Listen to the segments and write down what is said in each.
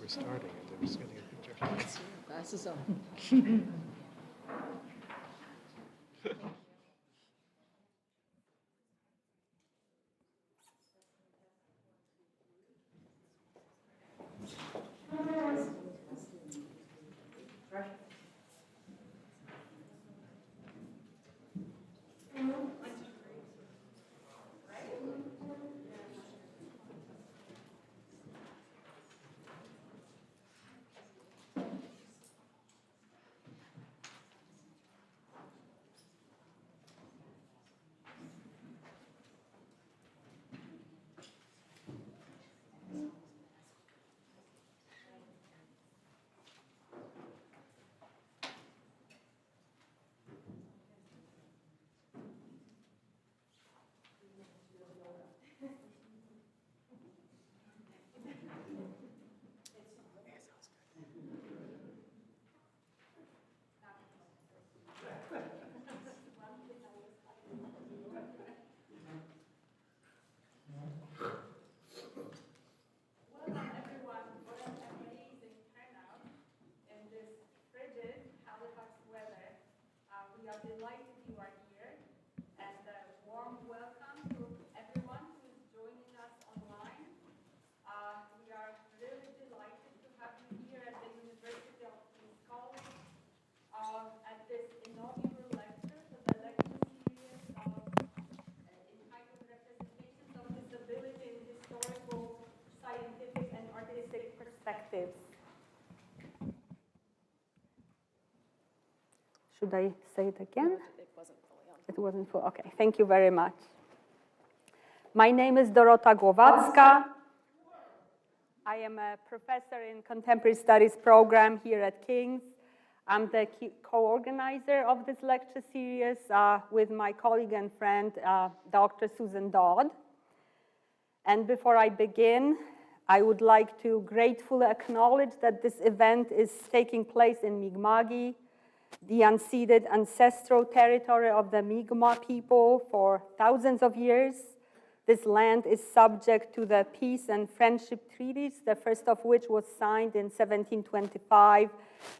we're starting, and I'm just getting a picture. Glasses on. Should I say it again? It wasn't fully on. It wasn't full. Okay, thank you very much. My name is Dorota Głowacka. I am a professor in Contemporary Studies program here at King's. I'm the co-organizer of this lecture series with my colleague and friend, Dr. Susan Dodd. And before I begin, I would like to gratefully acknowledge that this event is taking place in Mi'kma'ki, the unceded ancestral territory of the Mi'kmaq people for thousands of years. This land is subject to the peace and friendship treaties, the first of which was signed in 1725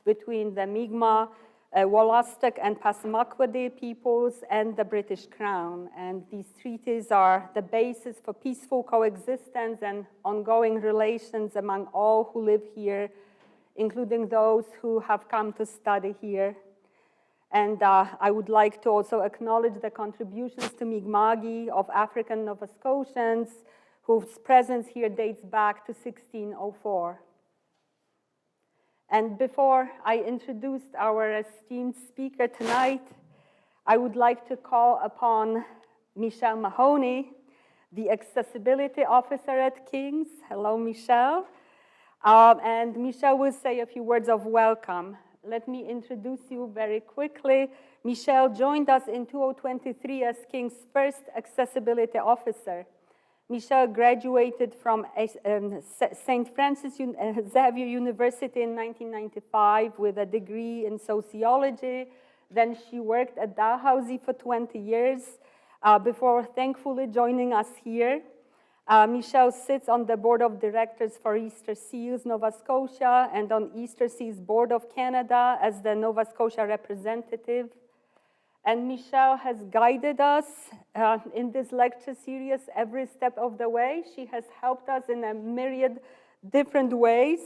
between the Mi'kmaq, Wolastoq, and Passamaquoddy peoples and the British Crown. And these treaties are the basis for peaceful coexistence and ongoing relations among all who live here, including those who have come to study here. And I would like to also acknowledge the contributions to Mi'kma'ki of African Nova Scotians, whose presence here dates back to 1604. And before I introduce our esteemed speaker tonight, I would like to call upon Michelle Mahoney, the Accessibility Officer at King's. Hello, Michelle. And Michelle will say a few words of welcome. Let me introduce you very quickly. Michelle joined us in 2023 as King's first accessibility officer. Michelle graduated from St. Francis Xavier University in 1995 with a degree in sociology. Then she worked at Dalhousie for 20 years before thankfully joining us here. Michelle sits on the board of directors for Easter Seals Nova Scotia and on Easter Seals Board of Canada as the Nova Scotia representative. And Michelle has guided us in this lecture series every step of the way. She has helped us in a myriad different ways.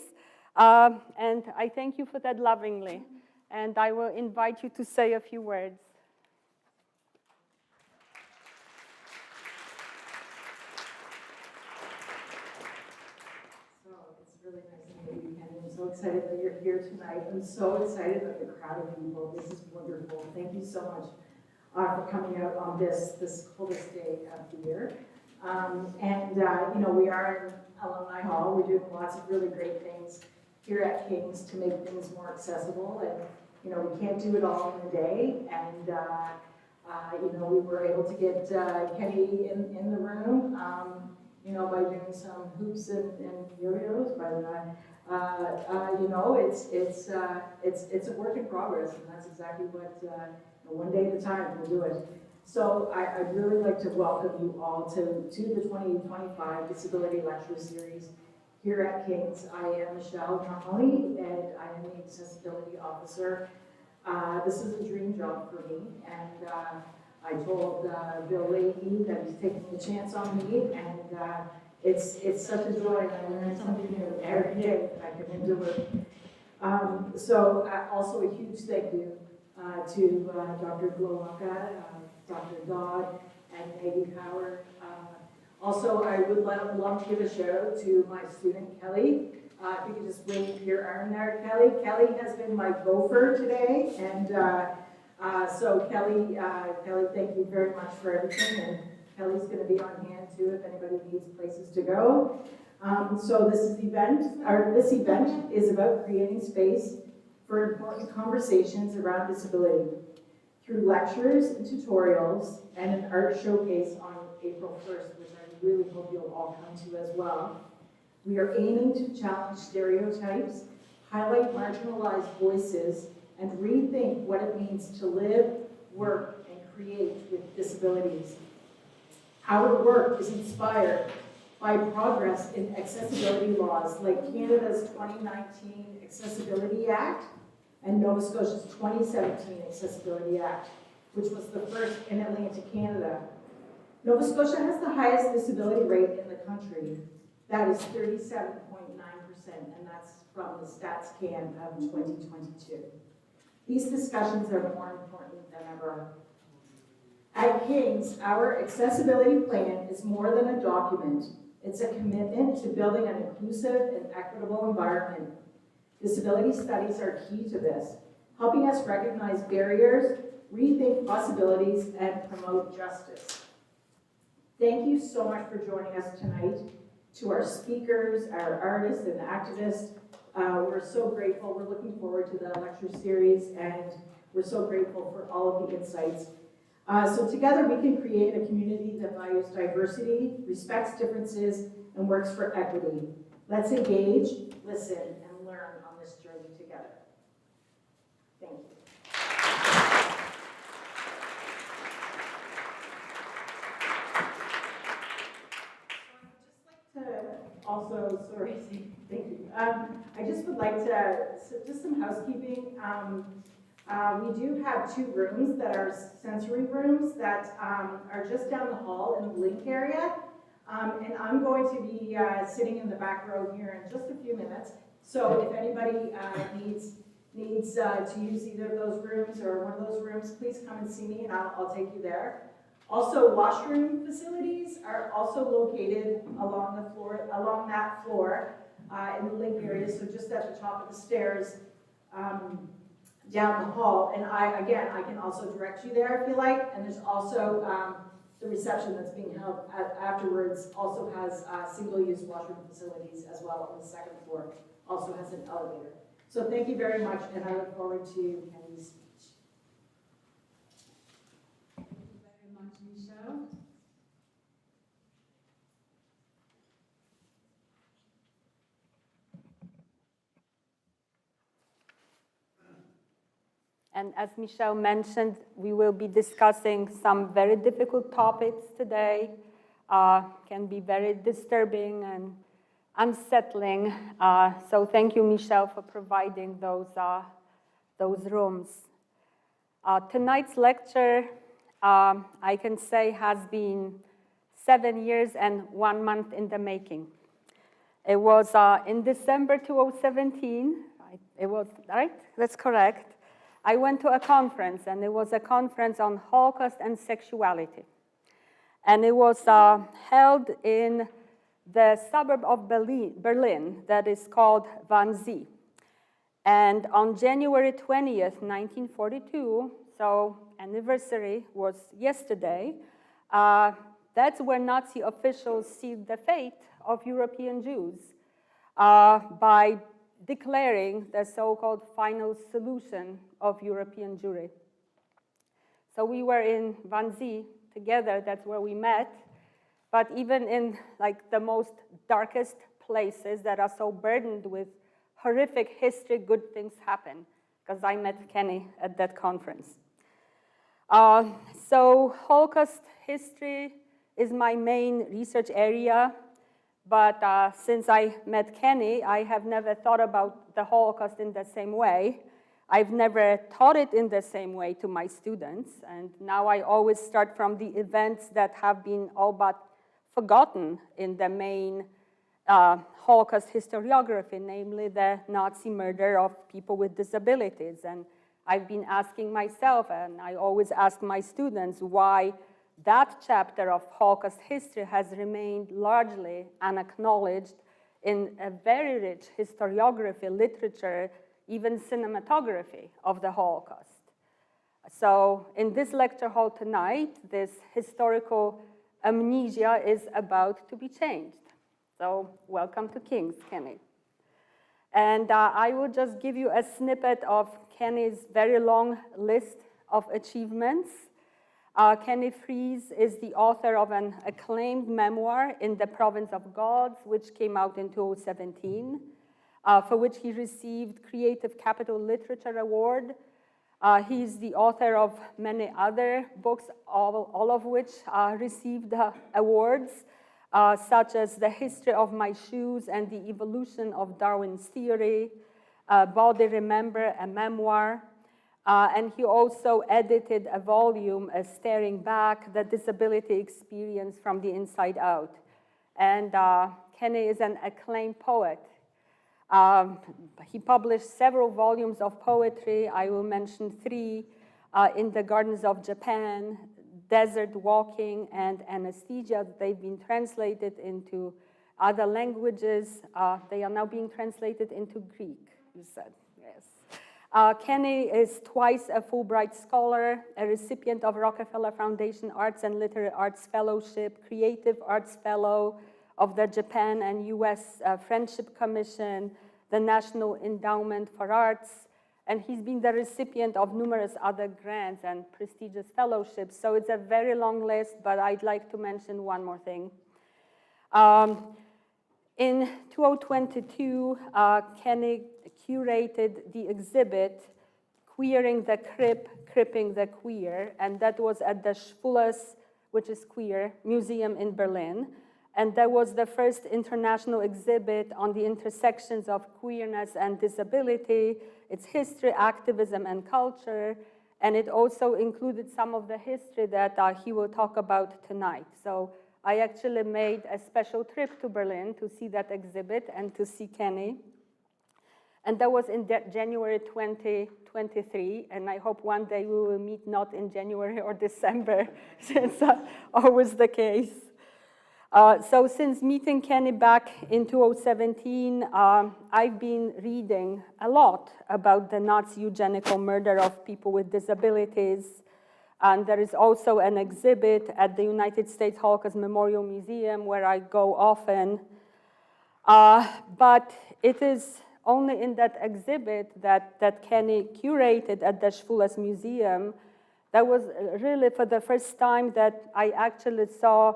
And I thank you for that lovingly. And I will invite you to say a few words. Really nice to meet you, Kenny. I'm so excited that you're here tonight. I'm so excited about the crowd of people. This is wonderful. Thank you so much for coming out on this coldest day of the year. You know, we are in Alumni Hall. We're doing lots of really great things here at King's to make things more accessible. And, you know, we can't do it all in a day. And, you know, we were able to get Kenny in the room. You know, by doing some hoops and yo-yos, but you know, it's a work in progress, and that's exactly what one day at a time we'll do it. So I'd really like to welcome you all to the 2025 Disability Lecture Series here at King's. I am Michelle normally, and I am the accessibility officer. This is a dream job for me, and I told Bill Leahy that he's taking a chance on me, and it's such a joy. I learn something new every day that I come into work. So also a huge thank you to Dr. Glowacka, Dr. Dodd, and Maggie Howard. Also, I would love to give a shout out to my student, Kelly. If you could just wave your arm there, Kelly. Kelly has been my gopher today, and so Kelly, thank you very much for everything, and Kelly's going to be on hand too if anybody needs places to go. So this event is about creating space for important conversations around disability through lectures and tutorials and an art showcase on April 1st, which I really hope you'll all come to as well. We are aiming to challenge stereotypes, highlight marginalized voices, and rethink what it means to live, work, and create with disabilities. Our work is inspired by progress in accessibility laws like Canada's 2019 Accessibility Act and Nova Scotia's 2017 Accessibility Act, which was the first in Atlantic Canada. Nova Scotia has the highest disability rate in the country. That is 37.9%, and that's from the Stats Can of 2022. These discussions are more important than ever. At King's, our accessibility plan is more than a document. It's a commitment to building an inclusive and equitable environment. Disability studies are key to this, helping us recognize barriers, rethink possibilities, and promote justice. Thank you so much for joining us tonight. To our speakers, our artists and activists, we're so grateful. We're looking forward to the lecture series, and we're so grateful for all of the insights. So together we can create a community that values diversity, respects differences, and works for equity. Let's engage, listen, and learn on this journey together. Thank you. Sorry, thank you. I just would like to, just some housekeeping. We do have 2 rooms that are sensory rooms that are just down the hall in the link area. And I'm going to be sitting in the back row here in just a few minutes. So if anybody needs to use either of those rooms or one of those rooms, please come and see me and I'll take you there. Also, washroom facilities are also located along that floor in the link area, so just at the top of the stairs down the hall. And I can also direct you there if you like. And there's also the reception that's being held afterwards also has single-use washroom facilities as well on the 2nd floor. Also has an elevator. So thank you very much, and I look forward to Kenny's speech. Michelle. And as Michelle mentioned, we will be discussing some very difficult topics today. Can be very disturbing and unsettling. So thank you, Michelle, for providing those rooms. Tonight's lecture, I can say, has been 7 years and 1 month in the making. It was in December 2017. It was, right? That's correct. I went to a conference, and it was a conference on Holocaust and sexuality. And it was held in the suburb of Berlin that is called Wannsee. And on January 20th, 1942, so anniversary was yesterday, that's where Nazi officials sealed the fate of European Jews by declaring the so-called final solution of European Jewry. So we were in Wannsee together, that's where we met, but even in like the most darkest places that are so burdened with horrific history, good things happen, because I met Kenny at that conference. So Holocaust history is my main research area. But since I met Kenny, I have never thought about the Holocaust in the same way. I've never taught it in the same way to my students. And now I always start from the events that have been all but forgotten in the main Holocaust historiography, namely the Nazi murder of people with disabilities. And I've been asking myself, and I always ask my students, why that chapter of Holocaust history has remained largely unacknowledged in a very rich historiography, literature, even cinematography of the Holocaust. So in this lecture hall tonight, this historical amnesia is about to be changed. So welcome to King's, Kenny. And I will just give you a snippet of Kenny's very long list of achievements. Kenny Fries is the author of an acclaimed memoir, In the Province of Gods, which came out in 2017, for which he received Creative Capital Literature Award. He's the author of many other books, all of which received awards, such as The History of My Shoes and the Evolution of Darwin's Theory, Body Remember, a memoir. And he also edited a volume, Staring Back, The Disability Experience from the Inside Out. And Kenny is an acclaimed poet. He published several volumes of poetry. I will mention 3, In the Gardens of Japan, Desert Walking, and Anesthesia. They've been translated into other languages. They are now being translated into Greek, you said, yes. Kenny is twice a Fulbright Scholar, a recipient of Rockefeller Foundation Arts and Literary Arts Fellowship, Creative Arts Fellow of the Japan and US Friendship Commission, the National Endowment for Arts, and he's been the recipient of numerous other grants and prestigious fellowships. So it's a very long list, but I'd like to mention one more thing. In 2022, Kenny curated the exhibit, Queering the Crip, Cripping the Queer, and that was at the Schwules, which is queer, museum in Berlin. And that was the first international exhibit on the intersections of queerness and disability, its history, activism, and culture. And it also included some of the history that he will talk about tonight. So I actually made a special trip to Berlin to see that exhibit and to see Kenny. And that was in January 2023, and I hope one day we will meet not in January or December, since that's always the case. So since meeting Kenny back in 2017, I've been reading a lot about the Nazi eugenical murder of people with disabilities. And there is also an exhibit at the United States Holocaust Memorial Museum where I go often. But it is only in that exhibit that Kenny curated at the Schwules Museum, that was really for the first time that I actually saw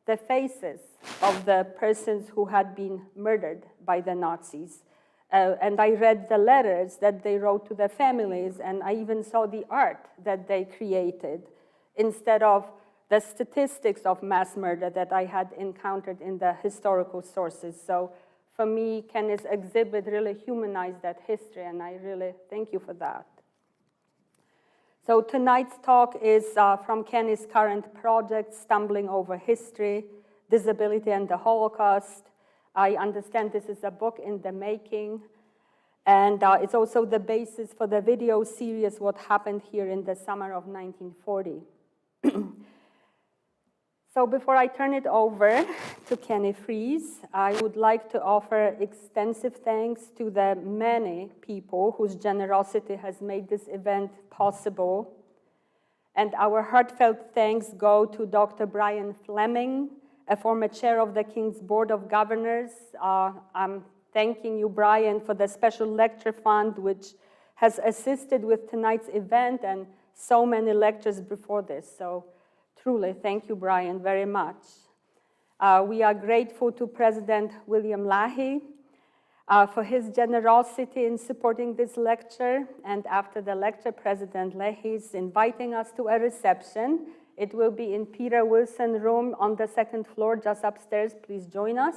the faces of the persons who had been murdered by the Nazis. And I read the letters that they wrote to their families, and I even saw the art that they created instead of the statistics of mass murder that I had encountered in the historical sources. So for me, Kenny's exhibit really humanized that history, and I really thank you for that. So tonight's talk is from Kenny's current project, Stumbling Over History, Disability and the Holocaust. I understand this is a book in the making, and it's also the basis for the video series, What Happened Here in the Summer of 1940. So before I turn it over to Kenny Fries, I would like to offer extensive thanks to the many people whose generosity has made this event possible. And our heartfelt thanks go to Dr. Brian Flemming, a former chair of the King's Board of Governors. I'm thanking you, Brian, for the special lecture fund, which has assisted with tonight's event and so many lectures before this. So truly, thank you, Brian, very much. We are grateful to President William Leahy for his generosity in supporting this lecture. And after the lecture, President Leahy is inviting us to a reception. It will be in Peter Wilson room on the second floor, just upstairs. Please join us.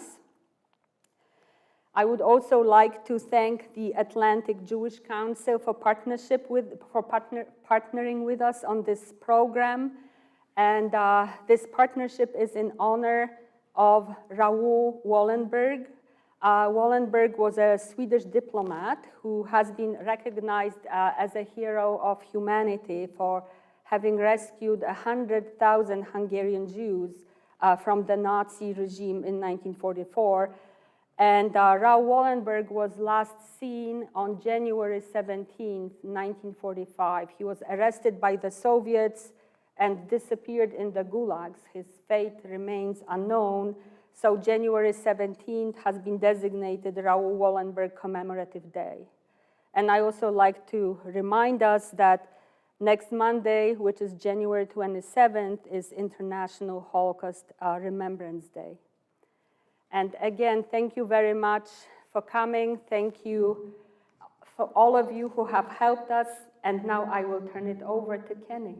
I would also like to thank the Atlantic Jewish Council for partnering with us on this program. And this partnership is in honor of Raoul Wallenberg. Wallenberg was a Swedish diplomat who has been recognized as a hero of humanity for having rescued 100,000 Hungarian Jews from the Nazi regime in 1944. And Raoul Wallenberg was last seen on January 17, 1945. He was arrested by the Soviets and disappeared in the gulags. His fate remains unknown. So January 17th has been designated Raoul Wallenberg Commemorative Day. And I also like to remind us that next Monday, which is January 27th, is International Holocaust Remembrance Day. And again, thank you very much for coming. Thank you for all of you who have helped us. And now I will turn it over to Kenny.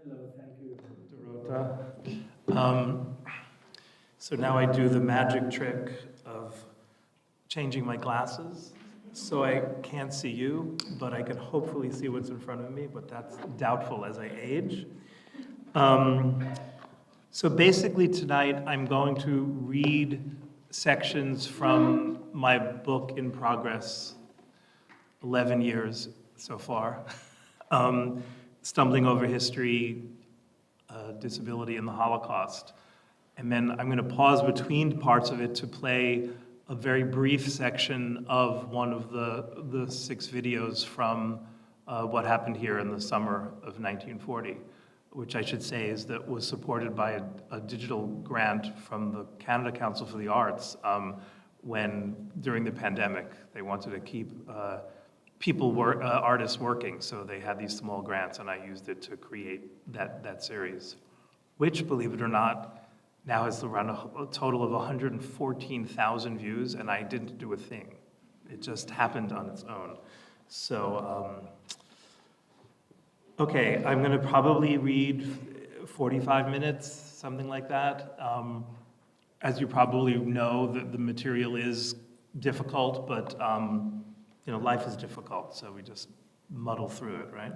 Hello, thank you, Dorota. So now I do the magic trick of changing my glasses. So I can't see you, but I can hopefully see what's in front of me, but that's doubtful as I age. So basically tonight I'm going to read sections from my book in progress, 11 years so far, Stumbling Over History, Disability and the Holocaust. And then I'm going to pause between parts of it to play a very brief section of one of the 6 videos from what happened here in the summer of 1940, which I should say was supported by a digital grant from the Canada Council for the Arts when, during the pandemic, they wanted to keep artists working, so they had these small grants, and I used it to create that series, which, believe it or not, now has around a total of 114,000 views, and I didn't do a thing. It just happened on its own. So, okay, I'm gonna probably read 45 minutes, something like that. As you probably know, the material is difficult, but life is difficult, so we just muddle through it, right?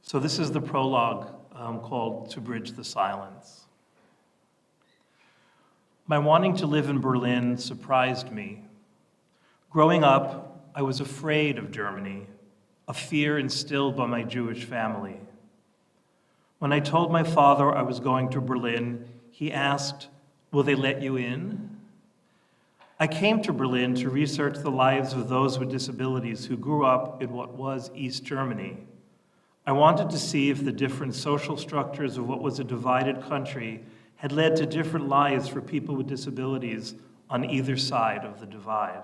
So this is the prologue called To Bridge the Silence. My wanting to live in Berlin surprised me. Growing up, I was afraid of Germany, a fear instilled by my Jewish family. When I told my father I was going to Berlin, he asked, "Will they let you in?" I came to Berlin to research the lives of those with disabilities who grew up in what was East Germany. I wanted to see if the different social structures of what was a divided country had led to different lives for people with disabilities on either side of the divide.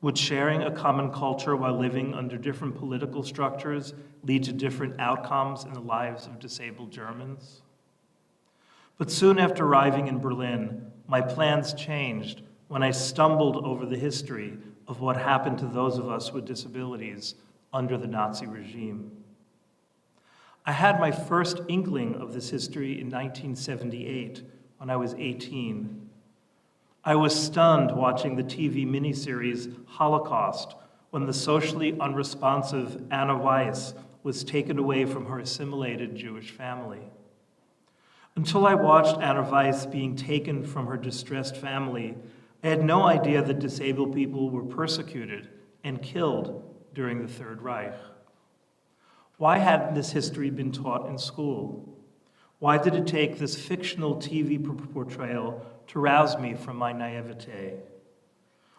Would sharing a common culture while living under different political structures lead to different outcomes in the lives of disabled Germans? But soon after arriving in Berlin, my plans changed when I stumbled over the history of what happened to those of us with disabilities under the Nazi regime. I had my first inkling of this history in 1978 when I was 18. I was stunned watching the TV miniseries Holocaust when the socially unresponsive Anna Weiss was taken away from her assimilated Jewish family. Until I watched Anna Weiss being taken from her distressed family, I had no idea that disabled people were persecuted and killed during the Third Reich. Why hadn't this history been taught in school? Why did it take this fictional TV portrayal to rouse me from my naivete?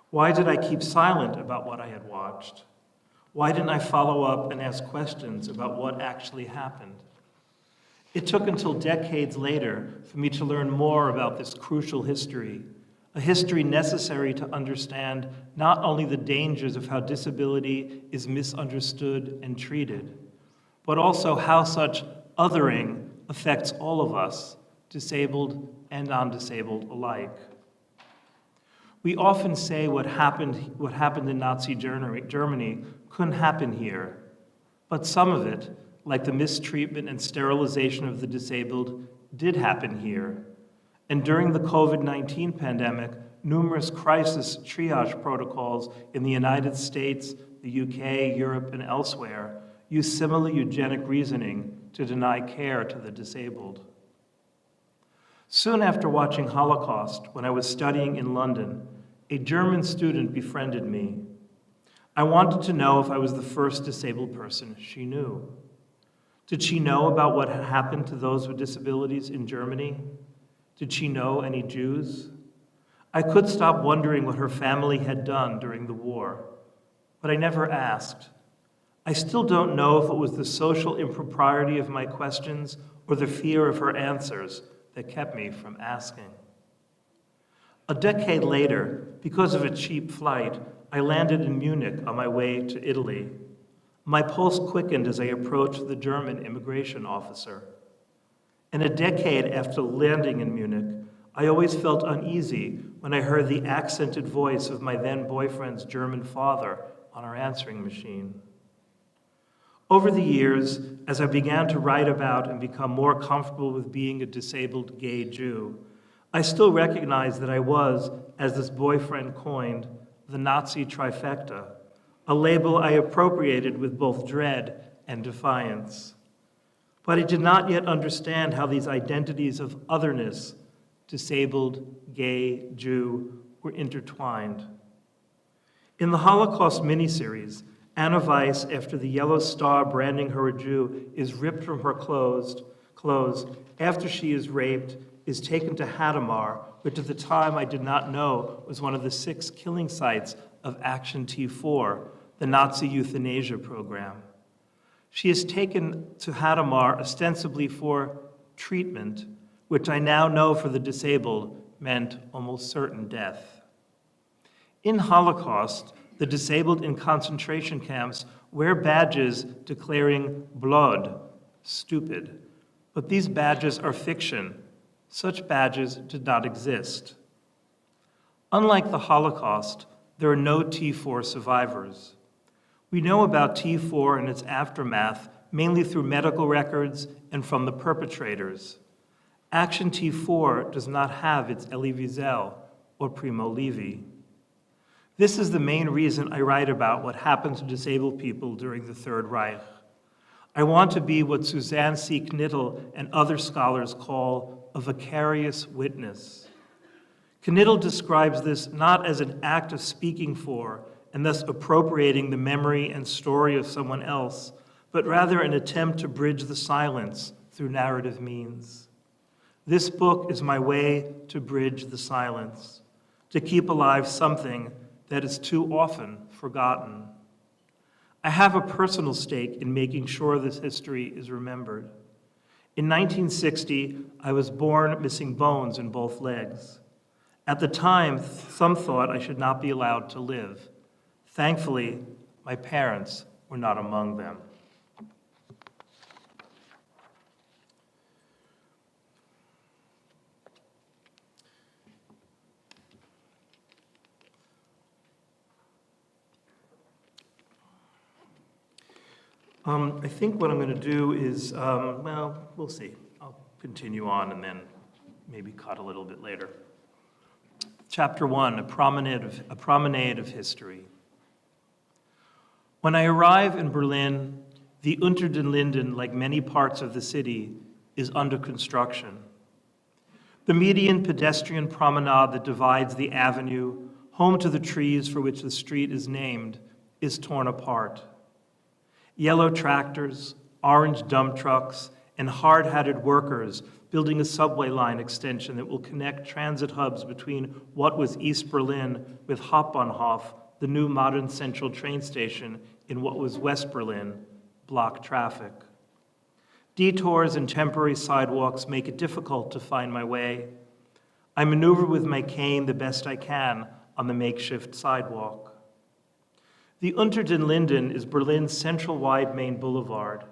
Why did I keep silent about what I had watched? Why didn't I follow up and ask questions about what actually happened? It took until decades later for me to learn more about this crucial history, a history necessary to understand not only the dangers of how disability is misunderstood and treated, but also how such othering affects all of us, disabled and non-disabled alike. We often say what happened in Nazi Germany couldn't happen here. But some of it, like the mistreatment and sterilization of the disabled, did happen here. And during the COVID-19 pandemic, numerous crisis triage protocols in the United States, the UK, Europe, and elsewhere use similar eugenic reasoning to deny care to the disabled. Soon after watching Holocaust, when I was studying in London, a German student befriended me. I wanted to know if I was the first disabled person she knew. Did she know about what had happened to those with disabilities in Germany? Did she know any Jews? I could stop wondering what her family had done during the war, but I never asked. I still don't know if it was the social impropriety of my questions or the fear of her answers that kept me from asking. A decade later, because of a cheap flight, I landed in Munich on my way to Italy. My pulse quickened as I approached the German immigration officer. And a decade after landing in Munich, I always felt uneasy when I heard the accented voice of my then boyfriend's German father on our answering machine. Over the years, as I began to write about and become more comfortable with being a disabled gay Jew, I still recognized that I was, as this boyfriend coined, the Nazi trifecta, a label I appropriated with both dread and defiance. But I did not yet understand how these identities of otherness, disabled, gay, Jew, were intertwined. In the Holocaust miniseries, Anna Weiss, after the yellow star branding her a Jew, is ripped from her clothes after she is raped, is taken to Hadamar, which at the time I did not know was one of the 6 killing sites of Aktion T4, the Nazi euthanasia program. She is taken to Hadamar ostensibly for treatment, which I now know for the disabled meant almost certain death. In Holocaust, the disabled in concentration camps wear badges declaring blood, stupid. But these badges are fiction. Such badges did not exist. Unlike the Holocaust, there are no T4 survivors. We know about T4 and its aftermath mainly through medical records and from the perpetrators. Aktion T4 does not have its Elie Wiesel or Primo Levi. This is the main reason I write about what happened to disabled people during the Third Reich. I want to be what Suzanne C. Knittel and other scholars call a vicarious witness. Knittel describes this not as an act of speaking for and thus appropriating the memory and story of someone else, but rather an attempt to bridge the silence through narrative means. This book is my way to bridge the silence, to keep alive something that is too often forgotten. I have a personal stake in making sure this history is remembered. In 1960, I was born missing bones in both legs. At the time, some thought I should not be allowed to live. Thankfully, my parents were not among them. I think what I'm going to do is, well, we'll see. I'll continue on and then maybe cut a little bit later. Chapter 1, a promenade of history. When I arrive in Berlin, the Unter den Linden, like many parts of the city, is under construction. The median pedestrian promenade that divides the avenue, home to the trees for which the street is named, is torn apart. Yellow tractors, orange dump trucks, and hard-hatted workers building a subway line extension that will connect transit hubs between what was East Berlin with Hauptbahnhof, the new modern central train station, in what was West Berlin, block traffic. Detours and temporary sidewalks make it difficult to find my way. I maneuver with my cane the best I can on the makeshift sidewalk. The Unter den Linden is Berlin's central-wide main boulevard,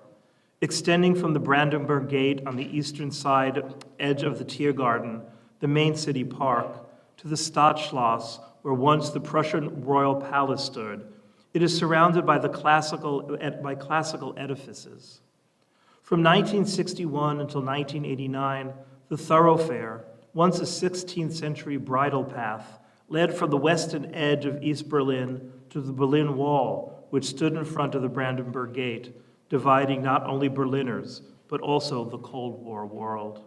extending from the Brandenburg Gate on the eastern side edge of the Tiergarten, the main city park, to the Stadtschloss, where once the Prussian royal palace stood, It is surrounded by classical edifices. From 1961 until 1989, the thoroughfare, once a 16th century bridle path, led from the western edge of East Berlin to the Berlin Wall, which stood in front of the Brandenburg Gate, dividing not only Berliners, but also the Cold War world.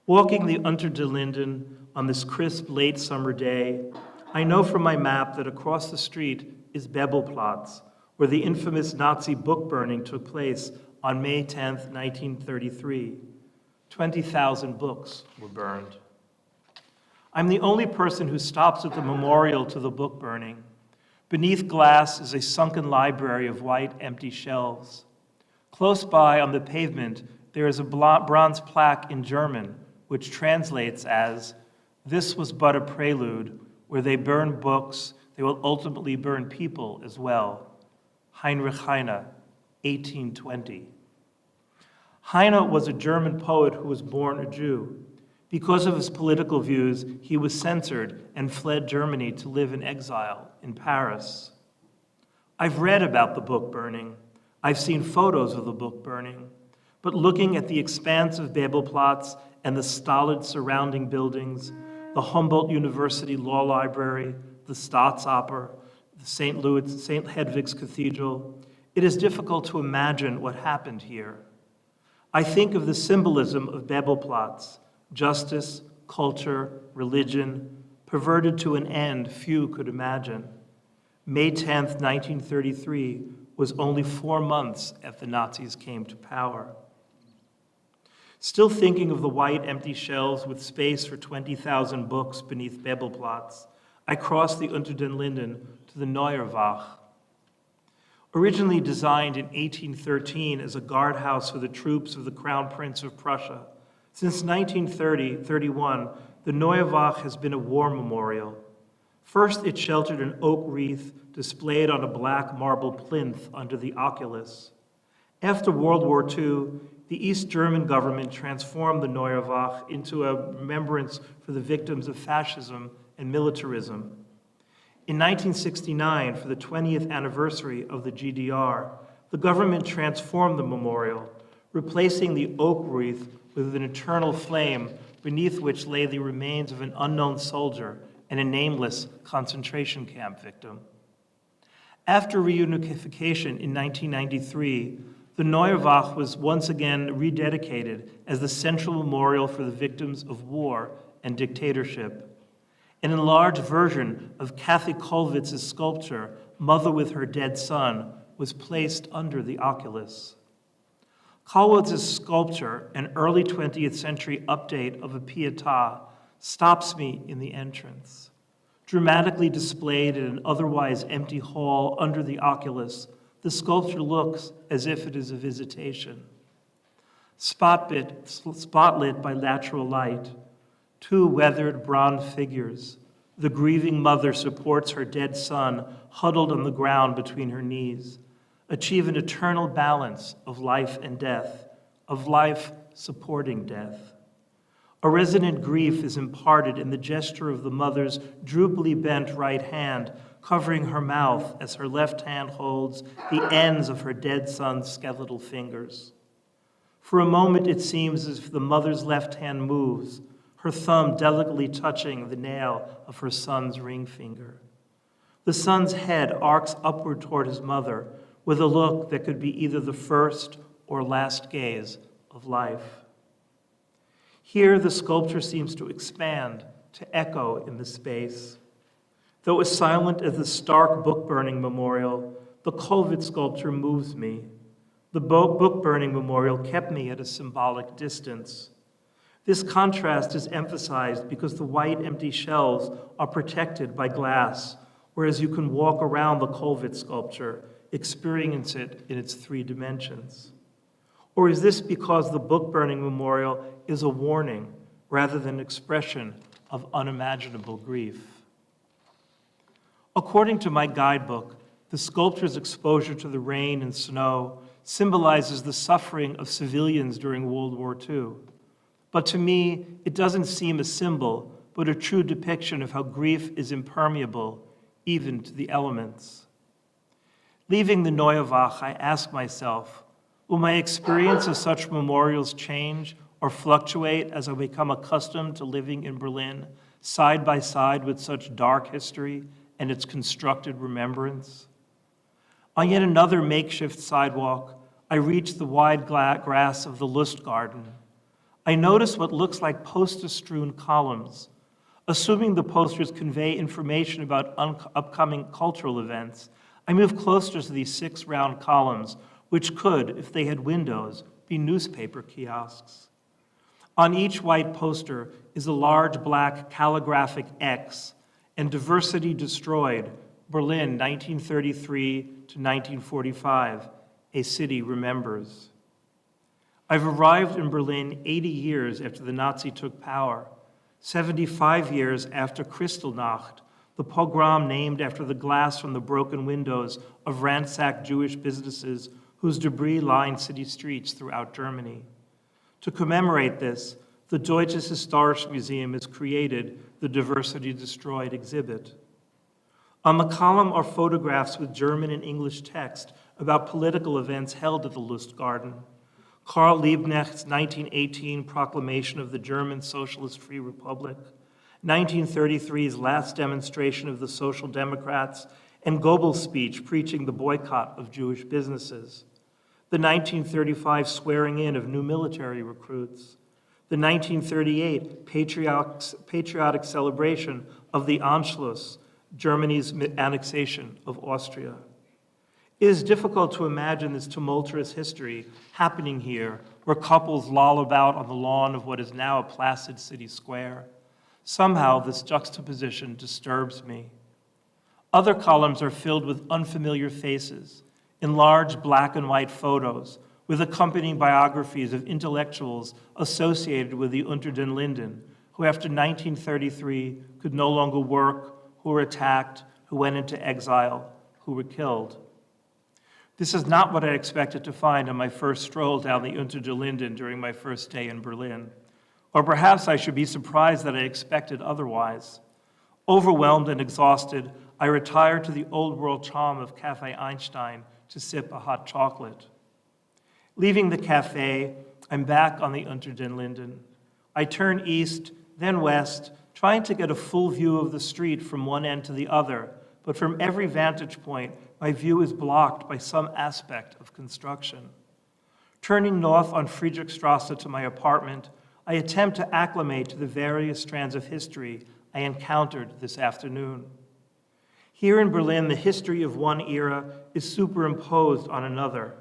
Walking the Unter den Linden on this crisp late summer day, I know from my map that across the street is Bebelplatz, where the infamous Nazi book burning took place on May 10, 1933. 20,000 books were burned. I'm the only person who stops at the memorial to the book burning. Beneath glass is a sunken library of white, empty shelves. Close by on the pavement, there is a bronze plaque in German, which translates as, "This was but a prelude. Where they burn books, they will ultimately burn people as well." Heinrich Heine, 1820. Heine was a German poet who was born a Jew. Because of his political views, he was censored and fled Germany to live in exile in Paris. I've read about the book burning. I've seen photos of the book burning. But looking at the expanse of Bebelplatz and the stolid surrounding buildings, the Humboldt University Law Library, the Staatsoper, the St. Hedwig's Cathedral, it is difficult to imagine what happened here. I think of the symbolism of Bebelplatz, justice, culture, religion, perverted to an end few could imagine. May 10th, 1933 was only 4 months after the Nazis came to power. Still thinking of the white, empty shelves with space for 20,000 books beneath Bebelplatz, I crossed the Unter den Linden to the Neuerwacht. Originally designed in 1813 as a guardhouse for the troops of the Crown Prince of Prussia, since 1931, the Neuerwacht has been a war memorial. First, it sheltered an oak wreath displayed on a black marble plinth under the oculus. After World War II, the East German government transformed the Neuerwacht into a remembrance for the victims of fascism and militarism. In 1969, for the 20th anniversary of the GDR, the government transformed the memorial, replacing the oak wreath with an eternal flame beneath which lay the remains of an unknown soldier and a nameless concentration camp victim. After reunification in 1993, the Neuerwacht was once again rededicated as the central memorial for the victims of war and dictatorship. An enlarged version of Kathy Kollwitz's sculpture, Mother with Her Dead Son, was placed under the oculus. Kollwitz's sculpture, an early 20th century update of a Pietà, stops me in the entrance. Dramatically displayed in an otherwise empty hall under the oculus, the sculpture looks as if it is a visitation. Spotlit by natural light, 2 weathered bronze figures. The grieving mother supports her dead son, huddled on the ground between her knees. Achieve an eternal balance of life and death, of life supporting death. A resonant grief is imparted in the gesture of the mother's droopily bent right hand, covering her mouth as her left hand holds the ends of her dead son's skeletal fingers. For a moment, it seems as if the mother's left hand moves, her thumb delicately touching the nail of her son's ring finger. The son's head arcs upward toward his mother with a look that could be either the first or last gaze of life. Here, the sculpture seems to expand, to echo in the space. Though as silent as the stark book-burning memorial, the Kollwitz sculpture moves me. The book-burning memorial kept me at a symbolic distance. This contrast is emphasized because the white, empty shelves are protected by glass, whereas you can walk around the Kollwitz sculpture, experience it in its 3 dimensions. Or is this because the book-burning memorial is a warning rather than an expression of unimaginable grief? According to my guidebook, the sculpture's exposure to the rain and snow symbolizes the suffering of civilians during World War II. But to me, it doesn't seem a symbol, but a true depiction of how grief is impermeable, even to the elements. Leaving the Neue Wache, I ask myself, will my experience of such memorials change or fluctuate as I become accustomed to living in Berlin side by side with such dark history and its constructed remembrance? On yet another makeshift sidewalk, I reach the wide grass of the Lustgarten. I notice what looks like poster-strewn columns. Assuming the posters convey information about upcoming cultural events, I move closer to these 6 round columns, which could, if they had windows, be newspaper kiosks. On each white poster is a large black calligraphic X and Diversity Destroyed, Berlin 1933 to 1945, a city remembers. I've arrived in Berlin 80 years after the Nazi took power, 75 years after Kristallnacht, the pogrom named after the glass from the broken windows of ransacked Jewish businesses whose debris lined city streets throughout Germany. To commemorate this, the Deutsches Historisches Museum has created the Diversity Destroyed exhibit. On the column are photographs with German and English text about political events held at the Lustgarten. Karl Liebknecht's 1918 proclamation of the German Socialist Free Republic, 1933's last demonstration of the Social Democrats, and Goebbels' speech preaching the boycott of Jewish businesses, the 1935 swearing in of new military recruits, the 1938 patriotic celebration of the Anschluss, Germany's annexation of Austria. It is difficult to imagine this tumultuous history happening here, where couples loll about on the lawn of what is now a placid city square. Somehow, this juxtaposition disturbs me. Other columns are filled with unfamiliar faces, enlarged black and white photos, with accompanying biographies of intellectuals associated with the Unter den Linden, who after 1933 could no longer work, who were attacked, who went into exile, who were killed. This is not what I expected to find on my first stroll down the Unter den Linden during my first day in Berlin. Or perhaps I should be surprised that I expected otherwise. Overwhelmed and exhausted, I retired to the old world charm of Cafe Einstein to sip a hot chocolate. Leaving the cafe, I'm back on the Unter den Linden. I turn east, then west, trying to get a full view of the street from one end to the other, but from every vantage point, my view is blocked by some aspect of construction. Turning north on Friedrichstrasse to my apartment, I attempt to acclimate to the various strands of history I encountered this afternoon. Here in Berlin, the history of one era is superimposed on another,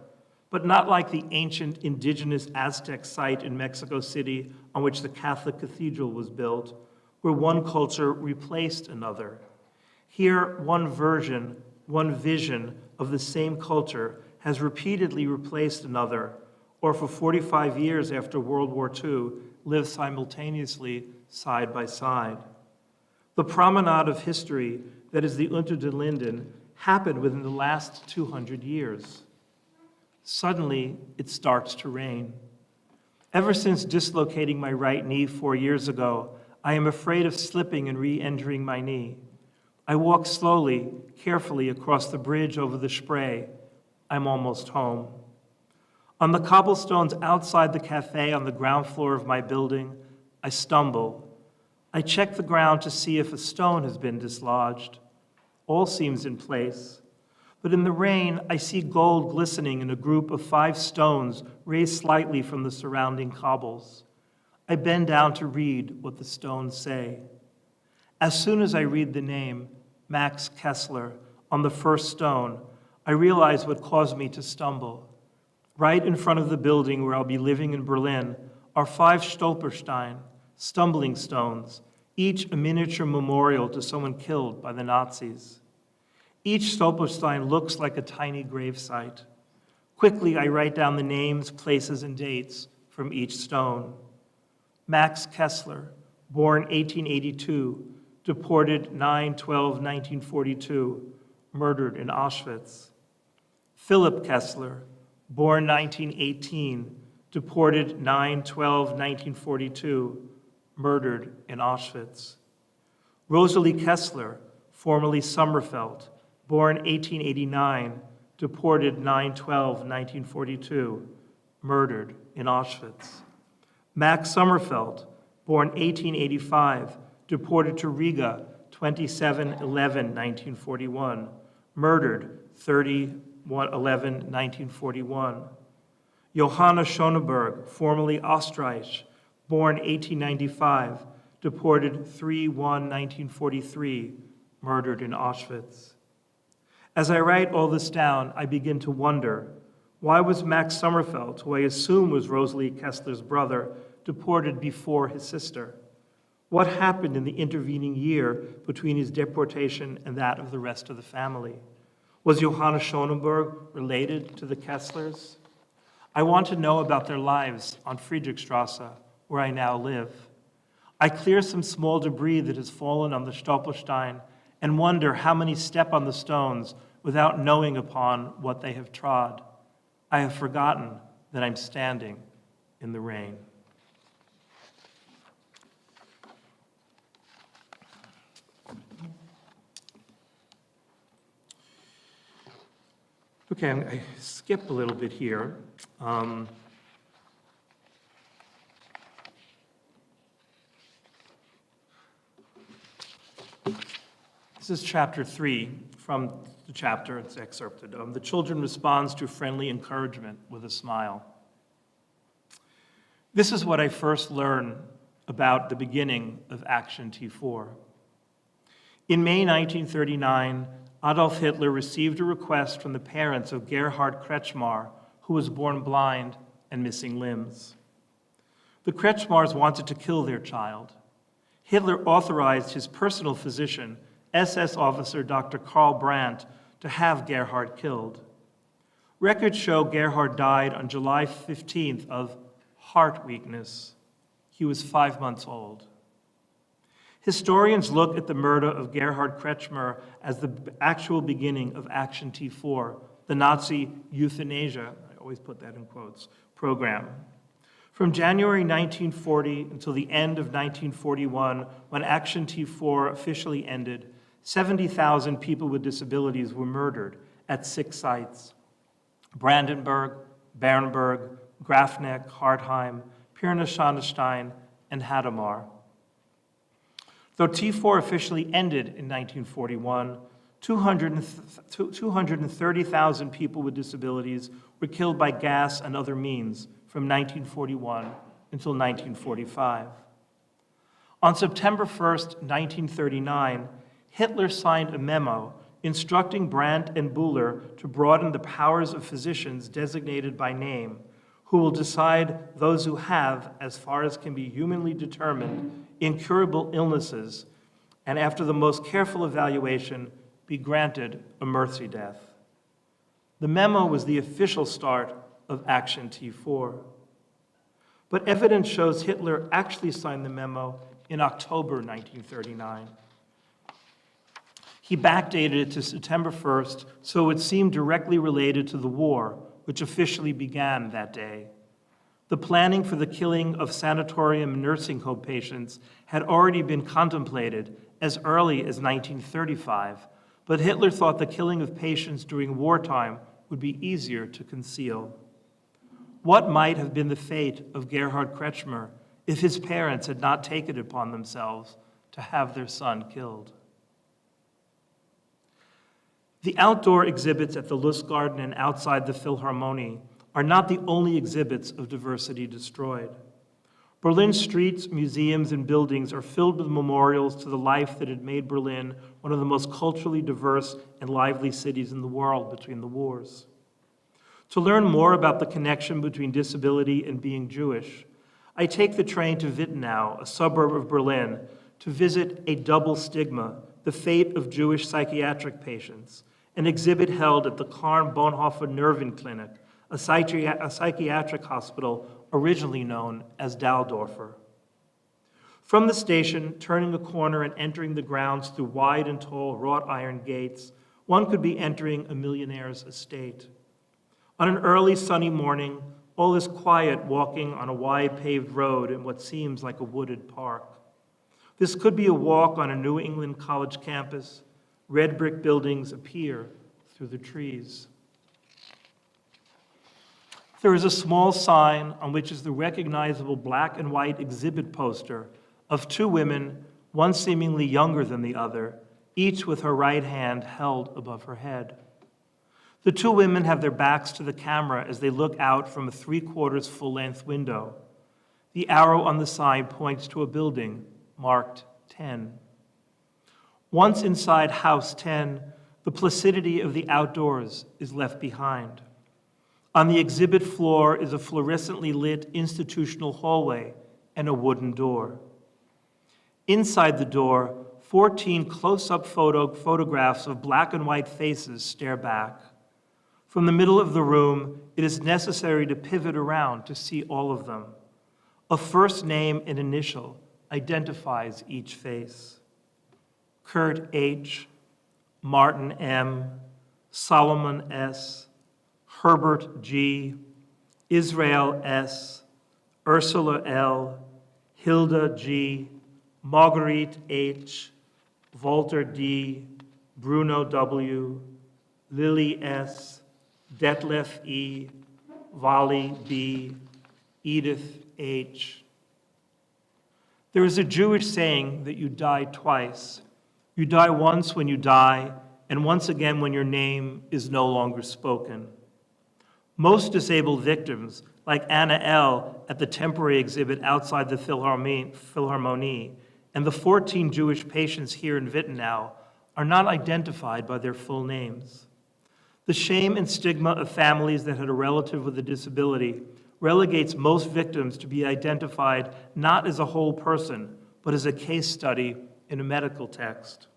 but not like the ancient indigenous Aztec site in Mexico City on which the Catholic cathedral was built, where one culture replaced another. Here, one version, one vision of the same culture has repeatedly replaced another, or for 45 years after World War II, lived simultaneously side by side. The promenade of history that is the Unter den Linden happened within the last 200 years. Suddenly, it starts to rain. Ever since dislocating my right knee 4 years ago, I am afraid of slipping and re-injuring my knee. I walk slowly, carefully across the bridge over the Spree. I'm almost home. On the cobblestones outside the cafe on the ground floor of my building, I stumble. I check the ground to see if a stone has been dislodged. All seems in place. But in the rain, I see gold glistening in a group of 5 stones raised slightly from the surrounding cobbles. I bend down to read what the stones say. As soon as I read the name, Max Kessler, on the first stone, I realize what caused me to stumble. Right in front of the building where I'll be living in Berlin are 5 Stolpersteine, stumbling stones, each a miniature memorial to someone killed by the Nazis. Each Stolperstein looks like a tiny gravesite. Quickly, I write down the names, places, and dates from each stone. Max Kessler, born 1882, deported 9/12/1942, murdered in Auschwitz. Philip Kessler, born 1918, deported 9/12/1942, murdered in Auschwitz. Rosalie Kessler, formerly Sommerfeld, born 1889, deported 9/12/1942, murdered in Auschwitz. Max Sommerfeld, born 1885, deported to Riga 27/11/1941, murdered 30/11/1941. Johanna Schöneberg, formerly Ostreich, born 1895, deported 3/1/1943, murdered in Auschwitz. As I write all this down, I begin to wonder, why was Max Sommerfeld, who I assume was Rosalie Kessler's brother, deported before his sister? What happened in the intervening year between his deportation and that of the rest of the family? Was Johanna Schöneberg related to the Kesslers? I want to know about their lives on Friedrichstrasse, where I now live. I clear some small debris that has fallen on the Stolperstein and wonder how many step on the stones without knowing upon what they have trod. I have forgotten that I'm standing in the rain. Okay, I skip a little bit here. This is chapter 3 from the chapter, it's excerpted. The children responds to friendly encouragement with a smile. This is what I first learned about the beginning of Aktion T4. In May 1939, Adolf Hitler received a request from the parents of Gerhard Kretschmar, who was born blind and missing limbs. The Kretschmars wanted to kill their child. Hitler authorized his personal physician, SS officer Dr. Karl Brandt, to have Gerhard killed. Records show Gerhard died on July 15th of heart weakness. He was 5 months old. Historians look at the murder of Gerhard Kretschmer as the actual beginning of Aktion T4, the Nazi euthanasia, I always put that in quotes, program. From January 1940 until the end of 1941, when Aktion T4 officially ended, 70,000 people with disabilities were murdered at 6 sites: Brandenburg, Bernburg, Grafneck, Hartheim, Pirna-Schonestein, and Hadamar. Though T4 officially ended in 1941, 230,000 people with disabilities were killed by gas and other means from 1941 until 1945. On September 1st, 1939, Hitler signed a memo instructing Brandt and Buller to broaden the powers of physicians designated by name, who will decide those who have, as far as can be humanly determined, incurable illnesses, and after the most careful evaluation, be granted a mercy death. The memo was the official start of Aktion T4. But evidence shows Hitler actually signed the memo in October 1939. He backdated it to September 1st, so it seemed directly related to the war, which officially began that day. The planning for the killing of sanatorium and nursing home patients had already been contemplated as early as 1935, but Hitler thought the killing of patients during wartime would be easier to conceal. What might have been the fate of Gerhard Kretschmer if his parents had not taken it upon themselves to have their son killed? The outdoor exhibits at the Lustgarten and outside the Philharmonie are not the only exhibits of diversity destroyed. Berlin's streets, museums, and buildings are filled with memorials to the life that had made Berlin one of the most culturally diverse and lively cities in the world between the wars. To learn more about the connection between disability and being Jewish, I take the train to Wittenau, a suburb of Berlin, to visit A Double Stigma, the Fate of Jewish Psychiatric Patients, an exhibit held at the Karl-Bonhoeffer Nervenklinik, a psychiatric hospital originally known as Daldorfer. From the station, turning a corner and entering the grounds through wide and tall wrought iron gates, one could be entering a millionaire's estate. On an early sunny morning, all is quiet walking on a wide paved road in what seems like a wooded park. This could be a walk on a New England college campus. Red brick buildings appear through the trees. There is a small sign on which is the recognizable black and white exhibit poster of two women, one seemingly younger than the other, each with her right hand held above her head. The two women have their backs to the camera as they look out from a 3/4 full-length window. The arrow on the side points to a building marked 10. Once inside House 10, the placidity of the outdoors is left behind. On the exhibit floor is a fluorescently lit institutional hallway and a wooden door. Inside the door, 14 close-up photographs of black and white faces stare back. From the middle of the room, it is necessary to pivot around to see all of them. A first name and initial identifies each face. Kurt H., Martin M., Solomon S., Herbert G., Israel S., Ursula L., Hilda G., Marguerite H., Walter D., Bruno W., Lily S., Detlef E., Wally B., Edith H. There is a Jewish saying that you die twice. You die once when you die, and once again when your name is no longer spoken. Most disabled victims, like Anna L. at the temporary exhibit outside the Philharmonie, and the 14 Jewish patients here in Wittenau, are not identified by their full names. The shame and stigma of families that had a relative with a disability relegates most victims to be identified not as a whole person, but as a case study in a medical text.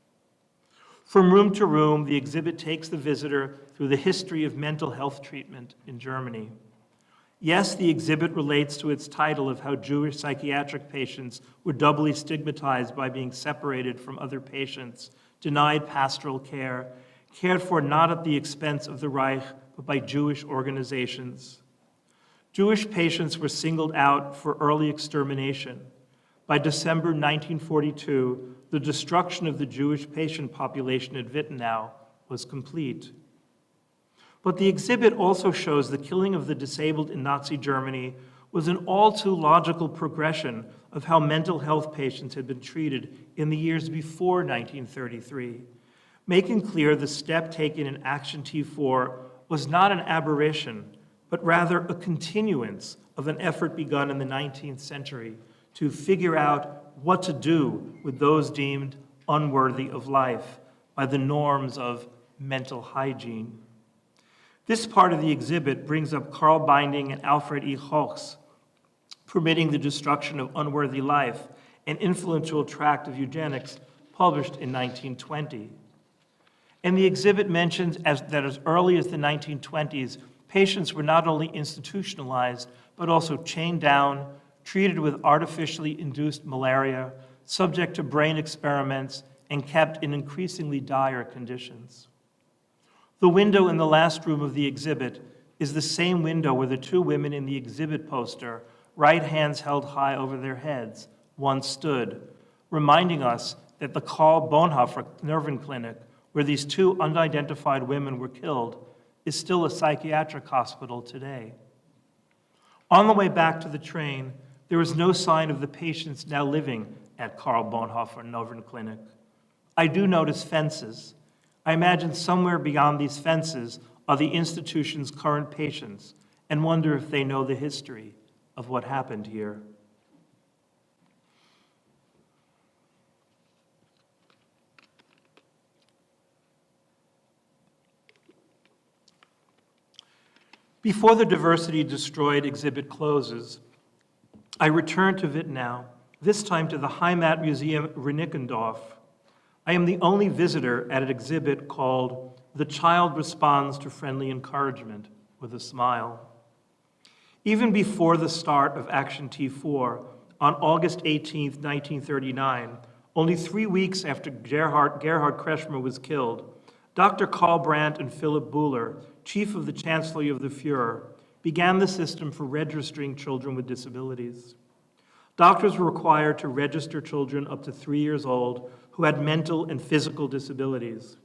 From room to room, the exhibit takes the visitor through the history of mental health treatment in Germany. Yes, the exhibit relates to its title of how Jewish psychiatric patients were doubly stigmatized by being separated from other patients, denied pastoral care, cared for not at the expense of the Reich, but by Jewish organizations. Jewish patients were singled out for early extermination. By December 1942, the destruction of the Jewish patient population at Wittenau was complete. But the exhibit also shows the killing of the disabled in Nazi Germany was an all too logical progression of how mental health patients had been treated in the years before 1933, making clear the step taken in Aktion T4 was not an aberration, but rather a continuance of an effort begun in the 19th century to figure out what to do with those deemed unworthy of life by the norms of mental hygiene. This part of the exhibit brings up Karl Binding and Alfred E. Hoch's Permitting the Destruction of Unworthy Life, an influential tract of eugenics published in 1920. And the exhibit mentions that as early as the 1920s, patients were not only institutionalized, but also chained down, treated with artificially induced malaria, subject to brain experiments, and kept in increasingly dire conditions. The window in the last room of the exhibit is the same window where the two women in the exhibit poster, right hands held high over their heads, once stood, reminding us that the Karl Bonhoeffer Nervenklinik, where these two unidentified women were killed, is still a psychiatric hospital today. On the way back to the train, there is no sign of the patients now living at Karl Bonhoeffer Nervenklinik. I do notice fences. I imagine somewhere beyond these fences are the institution's current patients and wonder if they know the history of what happened here. Before the Diversity Destroyed exhibit closes, I return to Wittenau, this time to the Heimat Museum Reinickendorf. I am the only visitor at an exhibit called The Child Responds to Friendly Encouragement with a Smile. Even before the start of Aktion T4, on August 18, 1939, only 3 weeks after Gerhard Kretschmer was killed, Dr. Karl Brandt and Philipp Buhler, chief of the Chancellery of the Fuhrer, began the system for registering children with disabilities. Doctors were required to register children up to 3 years old who had mental and physical disabilities.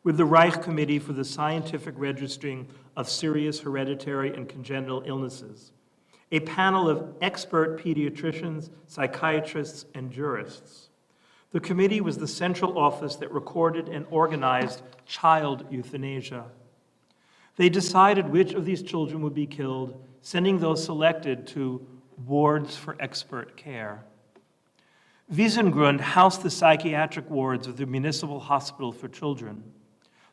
with the Reich Committee for the Scientific Registering of Serious Hereditary and Congenital Illnesses, a panel of expert pediatricians, psychiatrists, and jurists. The committee was the central office that recorded and organized child euthanasia. They decided which of these children would be killed, sending those selected to wards for expert care. Wiesengrund housed the psychiatric wards of the Municipal Hospital for Children.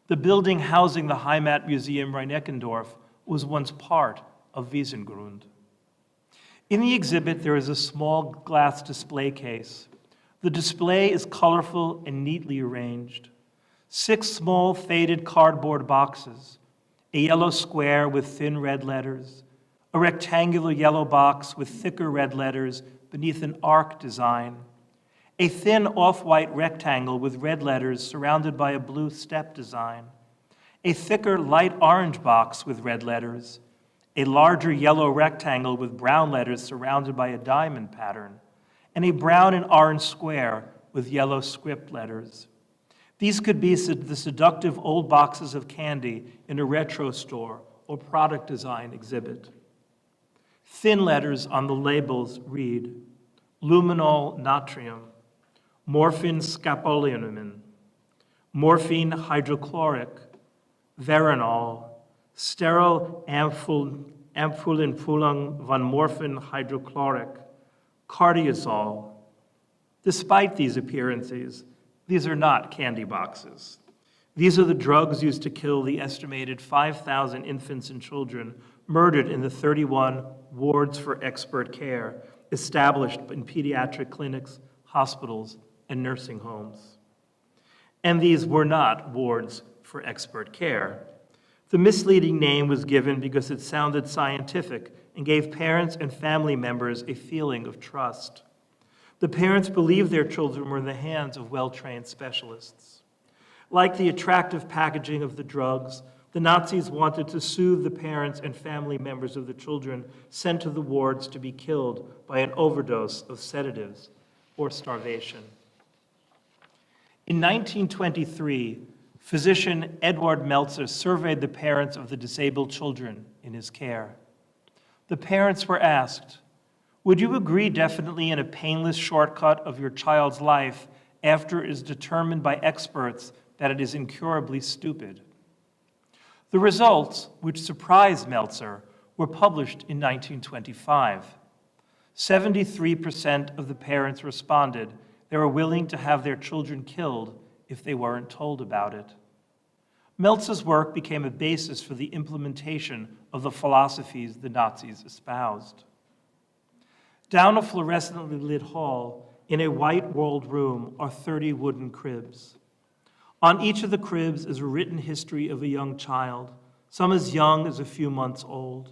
The building housing the Heimat Museum Rhein-Eckendorf was once part of Wiesengrund. In the exhibit, there is a small glass display case. The display is colorful and neatly arranged. 6 small faded cardboard boxes, a yellow square with thin red letters, a rectangular yellow box with thicker red letters beneath an arc design, a thin off-white rectangle with red letters surrounded by a blue step design, a thicker light orange box with red letters, a larger yellow rectangle with brown letters surrounded by a diamond pattern, and a brown and orange square with yellow script letters. These could be the seductive old boxes of candy in a retro store or product design exhibit. Thin letters on the labels read, luminol natrium, morphine scopolamine, morphine hydrochloric, veronal, sterile ampullenfüllung von morphine hydrochloric, cardiazol. Despite these appearances, these are not candy boxes. These are the drugs used to kill the estimated 5,000 infants and children murdered in the 31 wards for expert care established in pediatric clinics, hospitals, and nursing homes. And these were not wards for expert care. The misleading name was given because it sounded scientific and gave parents and family members a feeling of trust. The parents believed their children were in the hands of well-trained specialists. Like the attractive packaging of the drugs, the Nazis wanted to soothe the parents and family members of the children sent to the wards to be killed by an overdose of sedatives or starvation. In 1923, physician Eduard Meltzer surveyed the parents of the disabled children in his care. The parents were asked, would you agree definitely in a painless shortcut of your child's life after it is determined by experts that it is incurably stupid? The results, which surprised Meltzer, were published in 1925. 73% of the parents responded they were willing to have their children killed if they weren't told about it. Meltzer's work became a basis for the implementation of the philosophies the Nazis espoused. Down a fluorescently lit hall, in a white-walled room, are 30 wooden cribs. On each of the cribs is a written history of a young child, some as young as a few months old.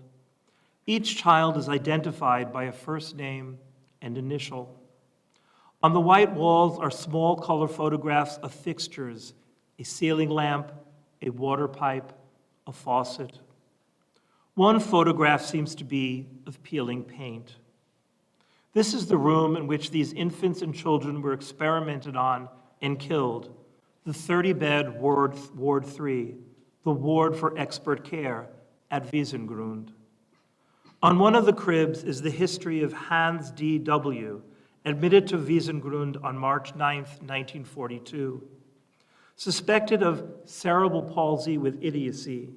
Each child is identified by a first name and initial. On the white walls are small color photographs of fixtures, a ceiling lamp, a water pipe, a faucet. One photograph seems to be of peeling paint. This is the room in which these infants and children were experimented on and killed, the 30-bed Ward 3, the ward for expert care at Wiesengrund. On one of the cribs is the history of Hans D.W., admitted to Wiesengrund on March 9, 1942. Suspected of cerebral palsy with idiocy,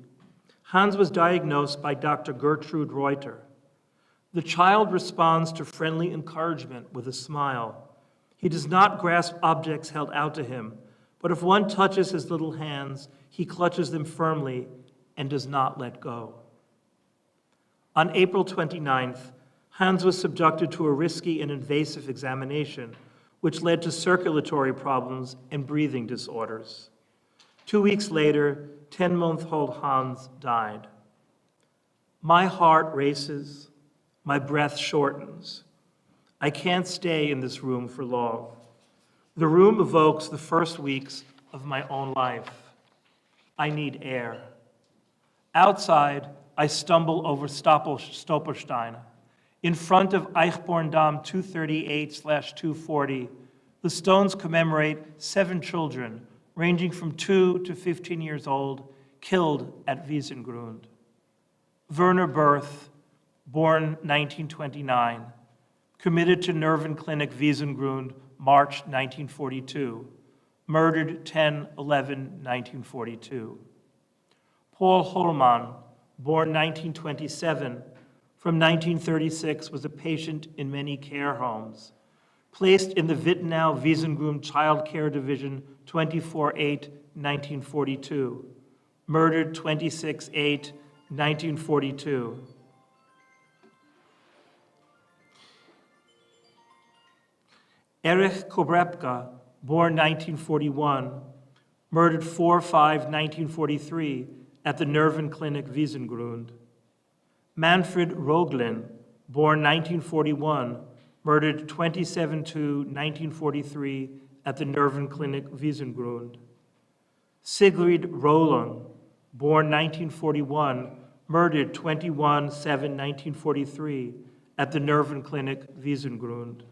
Hans was diagnosed by Dr. Gertrude Reuter. The child responds to friendly encouragement with a smile. He does not grasp objects held out to him, but if one touches his little hands, he clutches them firmly and does not let go. On April 29th, Hans was subjected to a risky and invasive examination, which led to circulatory problems and breathing disorders. 2 weeks later, 10-month-old Hans died. My heart races, my breath shortens. I can't stay in this room for long. The room evokes the first weeks of my own life. I need air. Outside, I stumble over Stolpersteine. In front of Eichborn-Dam 238/240, the stones commemorate 7 children ranging from 2 to 15 years old, killed at Wiesengrund. Werner Berth, born 1929, committed to Nervenklinik Wiesengrund, March 1942, murdered 10/11/1942. Paul Hollmann, born 1927, from 1936 was a patient in many care homes, placed in the Wittenau Wiesengrund Child Care Division 24/8/1942, murdered 26/8/1942. Erich Kobrepka, born 1941, murdered 4/5/1943 at the Nervenklinik Wiesengrund. Manfred Roglin, born 1941, murdered 27/2/1943 at the Nervenklinik Wiesengrund. Sigrid Roland, born 1941, murdered 21/7/1943 at the Nervenklinik Wiesengrund.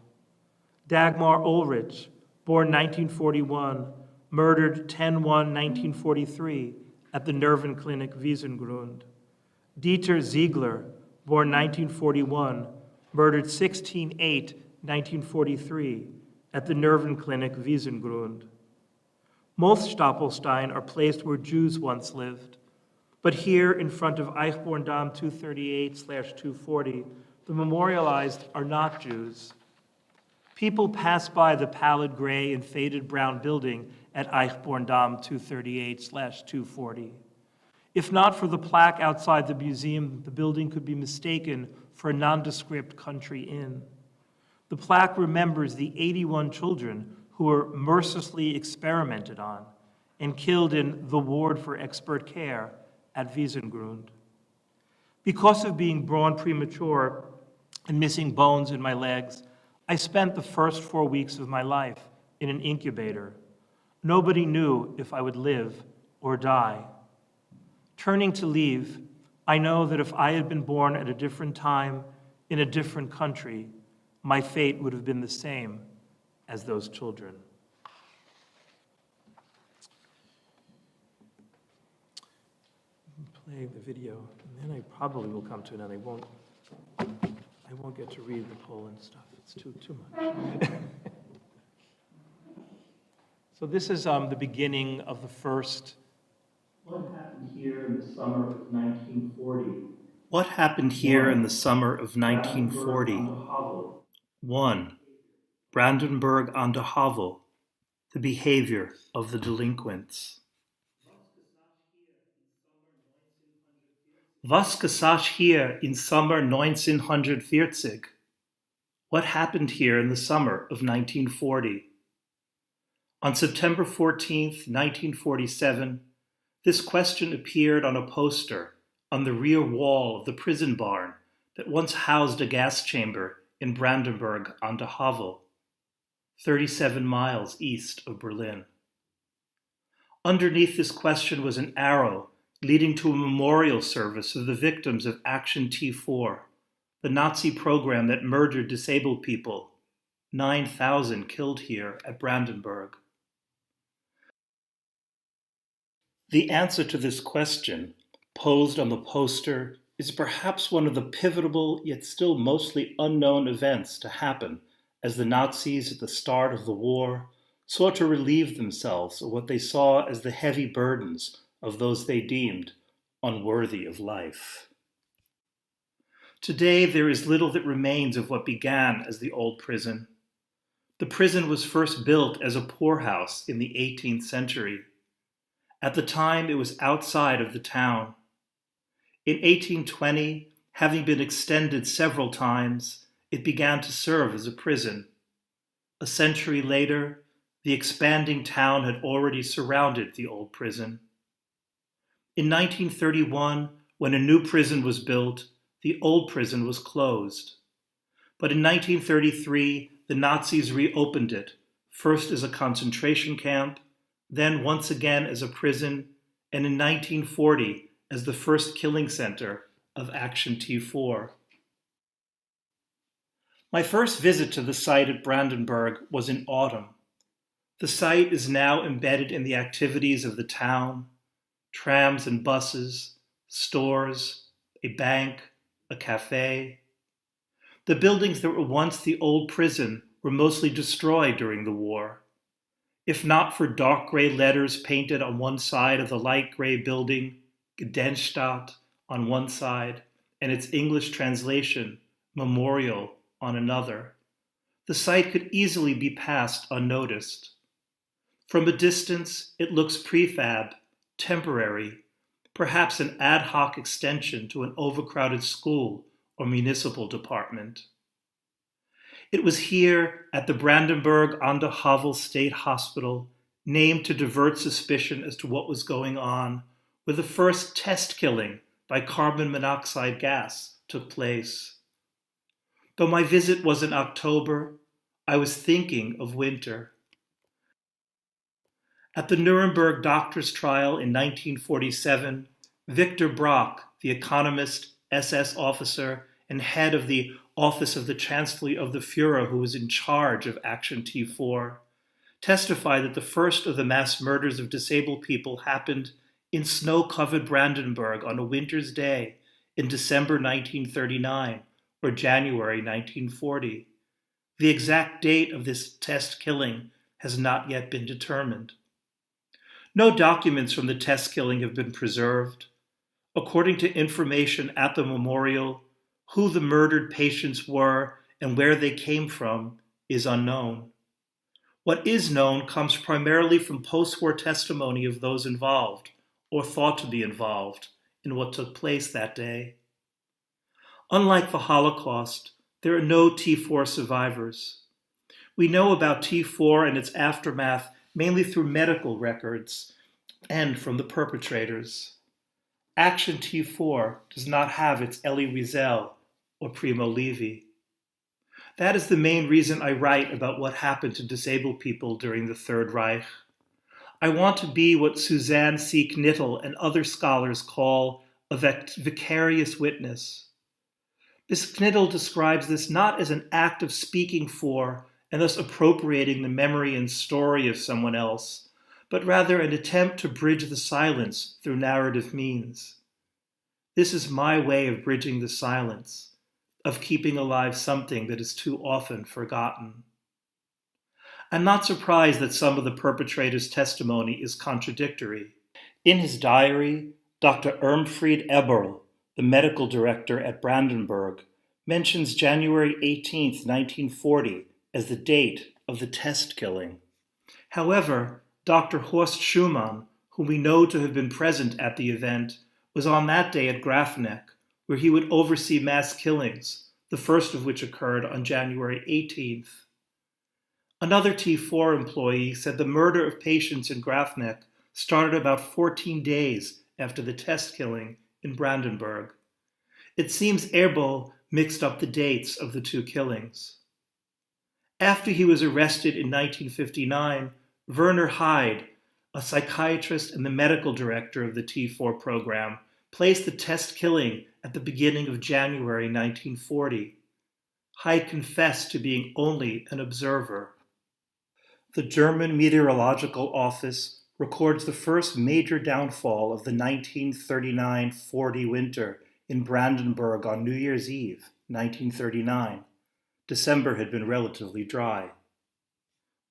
Dagmar Ulrich, born 1941, murdered 10/1/1943 at the Nervenklinik Wiesengrund. Dieter Ziegler, born 1941, murdered 16/8/1943 at the Nervenklinik Wiesengrund. Most Stapelstein are placed where Jews once lived, but here in front of Eichborn-Damm 238/240, the memorialized are not Jews. People pass by the pallid gray and faded brown building at Eichborn-Damm 238/240. If not for the plaque outside the museum, the building could be mistaken for a nondescript country inn. The plaque remembers the 81 children who were mercilessly experimented on and killed in the ward for expert care at Wiesengrund. Because of being born premature and missing bones in my legs, I spent the first 4 weeks of my life in an incubator. Nobody knew if I would live or die. Turning to leave, I know that if I had been born at a different time, in a different country, my fate would have been the same as those children. Play the video, and then I probably will come to it, and I won't get to read the Poland stuff. It's too much. So this is the beginning of the first. What happened here in the summer of 1940? What happened here in the summer of 1940? 1. Brandenburg on der Havel, the behavior of the delinquents. Was geschah hier in Sommer 1940? What happened here in the summer of 1940? On September 14th, 1947, this question appeared on a poster on the rear wall of the prison barn that once housed a gas chamber in Brandenburg an der Havel, 37 miles east of Berlin. Underneath this question was an arrow leading to a memorial service of the victims of Aktion T4, the Nazi program that murdered disabled people, 9,000 killed here at Brandenburg. The answer to this question, posed on the poster, is perhaps one of the pivotal yet still mostly unknown events to happen as the Nazis at the start of the war sought to relieve themselves of what they saw as the heavy burdens of those they deemed unworthy of life. Today, there is little that remains of what began as the old prison. The prison was first built as a poorhouse in the 18th century. At the time, it was outside of the town. In 1820, having been extended several times, it began to serve as a prison. A century later, the expanding town had already surrounded the old prison. In 1931, when a new prison was built, the old prison was closed. But in 1933, the Nazis reopened it, first as a concentration camp, then once again as a prison, and in 1940 as the first killing center of Aktion T4. My first visit to the site at Brandenburg was in autumn. The site is now embedded in the activities of the town: trams and buses, stores, a bank, a cafe. The buildings that were once the old prison were mostly destroyed during the war. If not for dark gray letters painted on one side of the light gray building, Gedenkstatt, on one side, and its English translation, Memorial, on another, the site could easily be passed unnoticed. From a distance, it looks prefab, temporary, perhaps an ad hoc extension to an overcrowded school or municipal department. It was here at the Brandenburg an der Havel State Hospital, named to divert suspicion as to what was going on, where the first test killing by carbon monoxide gas took place. Though my visit was in October, I was thinking of winter. At the Nuremberg doctor's trial in 1947, Victor Brock, the economist, SS officer, and head of the Office of the Chancellor of the Führer, who was in charge of Aktion T4, testified that the first of the mass murders of disabled people happened in snow-covered Brandenburg on a winter's day in December 1939 or January 1940. The exact date of this test killing has not yet been determined. No documents from the test killing have been preserved. According to information at the memorial, who the murdered patients were and where they came from is unknown. What is known comes primarily from post-war testimony of those involved, or thought to be involved, in what took place that day. Unlike the Holocaust, there are no T4 survivors. We know about T4 and its aftermath mainly through medical records and from the perpetrators. Aktion T4 does not have its Elie Wiesel or Primo Levi. That is the main reason I write about what happened to disabled people during the Third Reich. I want to be what Suzanne C. Knittel and other scholars call a vicarious witness. Ms. Knittel describes this not as an act of speaking for and thus appropriating the memory and story of someone else, but rather an attempt to bridge the silence through narrative means. This is my way of bridging the silence, of keeping alive something that is too often forgotten. I'm not surprised that some of the perpetrators' testimony is contradictory. In his diary, Dr. Irmfried Eberl, the medical director at Brandenburg, mentions January 18, 1940, as the date of the test killing. However, Dr. Horst Schumann, whom we know to have been present at the event, was on that day at Grafenegg, where he would oversee mass killings, the first of which occurred on January 18th. Another T4 employee said the murder of patients in Grafenegg started about 14 days after the test killing in Brandenburg. It seems Eberl mixed up the dates of the two killings. After he was arrested in 1959, Werner Hyde, a psychiatrist and the medical director of the T4 program, placed the test killing at the beginning of January 1940. Hyde confessed to being only an observer. The German Meteorological Office records the first major downfall of the 1939-40 winter in Brandenburg on New Year's Eve, 1939. December had been relatively dry.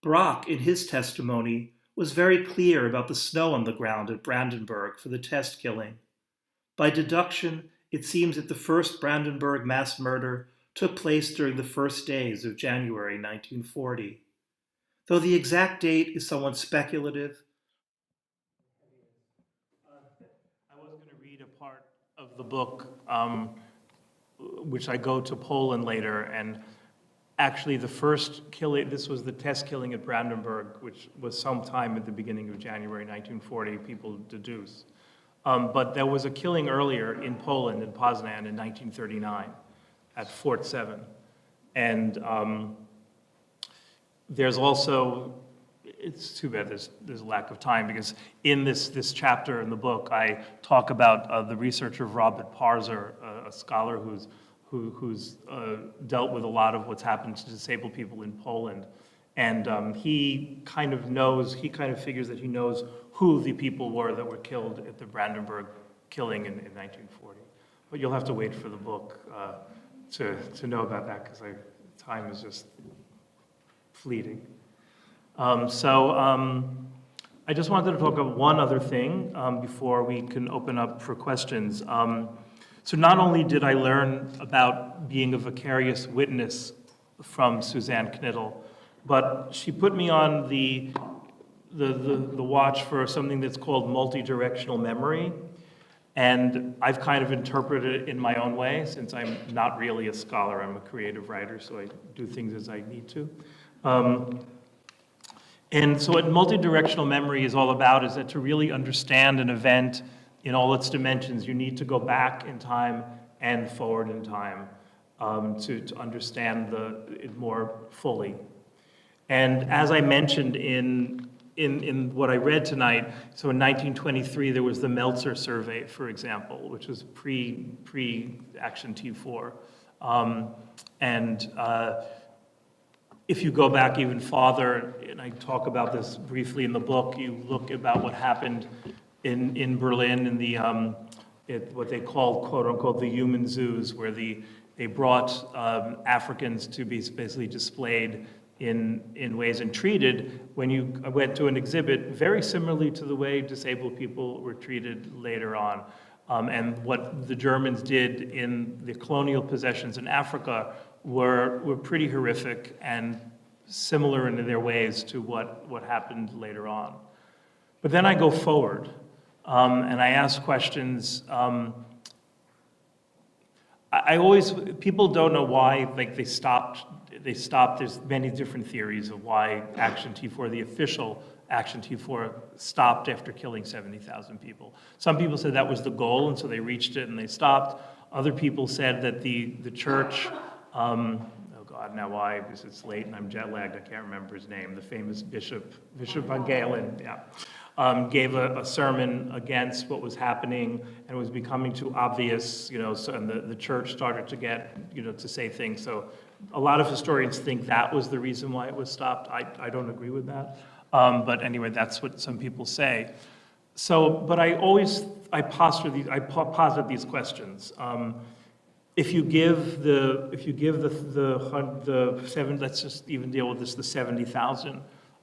Brock, in his testimony, was very clear about the snow on the ground at Brandenburg for the test killing. By deduction, it seems that the first Brandenburg mass murder took place during the first days of January 1940. Though the exact date is somewhat speculative, I was going to read a part of the book, which I go to Poland later, and actually the first killing, this was the test killing at Brandenburg, which was sometime at the beginning of January 1940, people deduce. But there was a killing earlier in Poland, in Poznan, in 1939, at Fort 7. And there's also, it's too bad there's a lack of time, because in this chapter in the book, I talk about the researcher Robert Parzer, a scholar who's dealt with a lot of what's happened to disabled people in Poland. And he kind of figures that he knows who the people were that were killed at the Brandenburg killing in 1940. But you'll have to wait for the book to know about that, because time is just fleeting. I just wanted to talk about one other thing before we can open up for questions. So not only did I learn about being a vicarious witness from Suzanne Knittel, but she put me on the watch for something that's called multi-directional memory. And I've kind of interpreted it in my own way, since I'm not really a scholar, I'm a creative writer, so I do things as I need to. And so what multi-directional memory is all about is that to really understand an event in all its dimensions, you need to go back in time and forward in time to understand it more fully. And as I mentioned in what I read tonight, so in 1923 there was the Meltzer survey, for example, which was pre-Aktion T4. If you go back even farther, and I talk about this briefly in the book, you look about what happened in Berlin in the what they called, quote unquote, the human zoos, where they brought Africans to be basically displayed in ways and treated, when you went to an exhibit, very similarly to the way disabled people were treated later on. And what the Germans did in the colonial possessions in Africa were pretty horrific and similar in their ways to what happened later on. But then I go forward, and I ask questions. People don't know why, like, they stopped. There's many different theories of why Aktion T4, the official Aktion T4, stopped after killing 70,000 people. Some people said that was the goal, and so they reached it and they stopped. Other people said that the church, oh God, now why? Because it's late and I'm jet lagged, I can't remember his name, the famous Bishop Van Galen, yeah. Gave a sermon against what was happening, and it was becoming too obvious, so, and the church started to get, to say things. So a lot of historians think that was the reason why it was stopped. I don't agree with that. But anyway, that's what some people say. So, but I posit these questions. If you give the seven, let's just even deal with this, the 70,000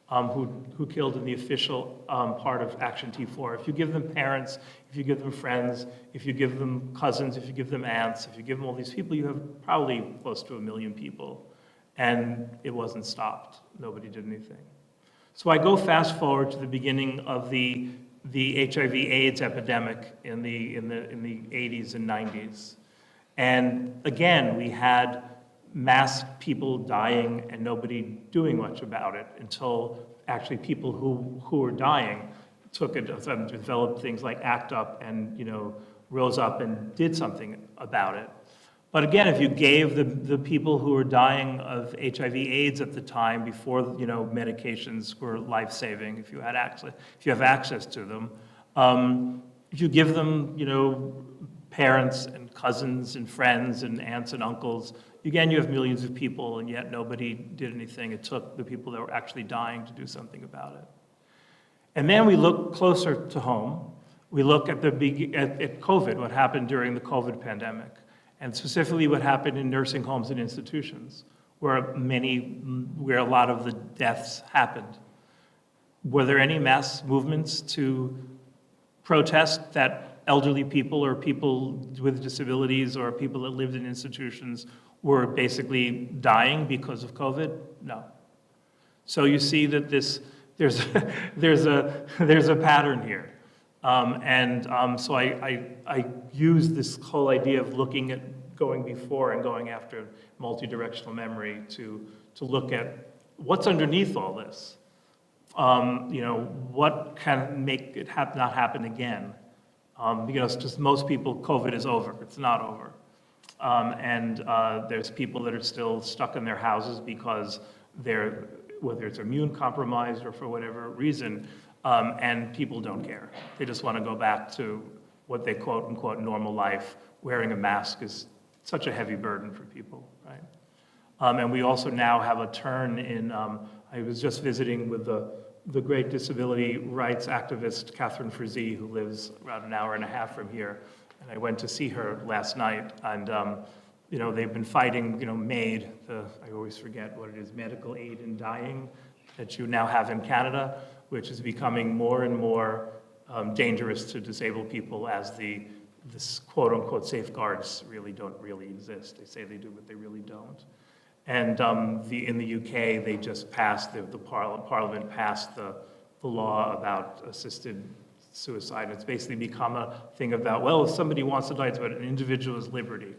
who killed in the official part of Aktion T4. If you give them parents, if you give them friends, if you give them cousins, if you give them aunts, if you give them all these people, you have probably close to 1 million people. And it wasn't stopped. Nobody did anything. So I go fast forward to the beginning of the HIV/AIDS epidemic in the 80s and 90s. And again, we had mass people dying and nobody doing much about it until actually people who were dying took it, developed things like ACT UP and rose up and did something about it. But again, if you gave the people who were dying of HIV/AIDS at the time, before medications were life-saving, if you have access to them, if you give them parents and cousins and friends and aunts and uncles, again, you have millions of people, and yet nobody did anything. It took the people that were actually dying to do something about it. And then we look closer to home. We look at COVID, what happened during the COVID pandemic, and specifically what happened in nursing homes and institutions, where a lot of the deaths happened. Were there any mass movements to protest that elderly people or people with disabilities or people that lived in institutions were basically dying because of COVID? No. So you see that there's a pattern here. So I use this whole idea of looking at going before and going after multi-directional memory to look at what's underneath all this. What can make it not happen again? Because just most people, COVID is over. It's not over. There's people that are still stuck in their houses because whether it's immune compromised or for whatever reason, and people don't care. They just want to go back to what they quote unquote normal life. Wearing a mask is such a heavy burden for people, right? And we also now have a turn in, I I was just visiting with the great disability rights activist Catherine Frazee, who lives around an hour and a half from here. And I went to see her last night, and you know, they've been fighting, you know, MAID, I always forget what it is, medical aid in dying, that you now have in Canada, which is becoming more and more dangerous to disabled people as this quote-unquote safeguards don't really exist. They say they do, but they really don't. And in the UK, they just passed, Parliament passed the law about assisted suicide. It's basically become a thing about, well, if somebody wants to die, it's about an individual's liberty.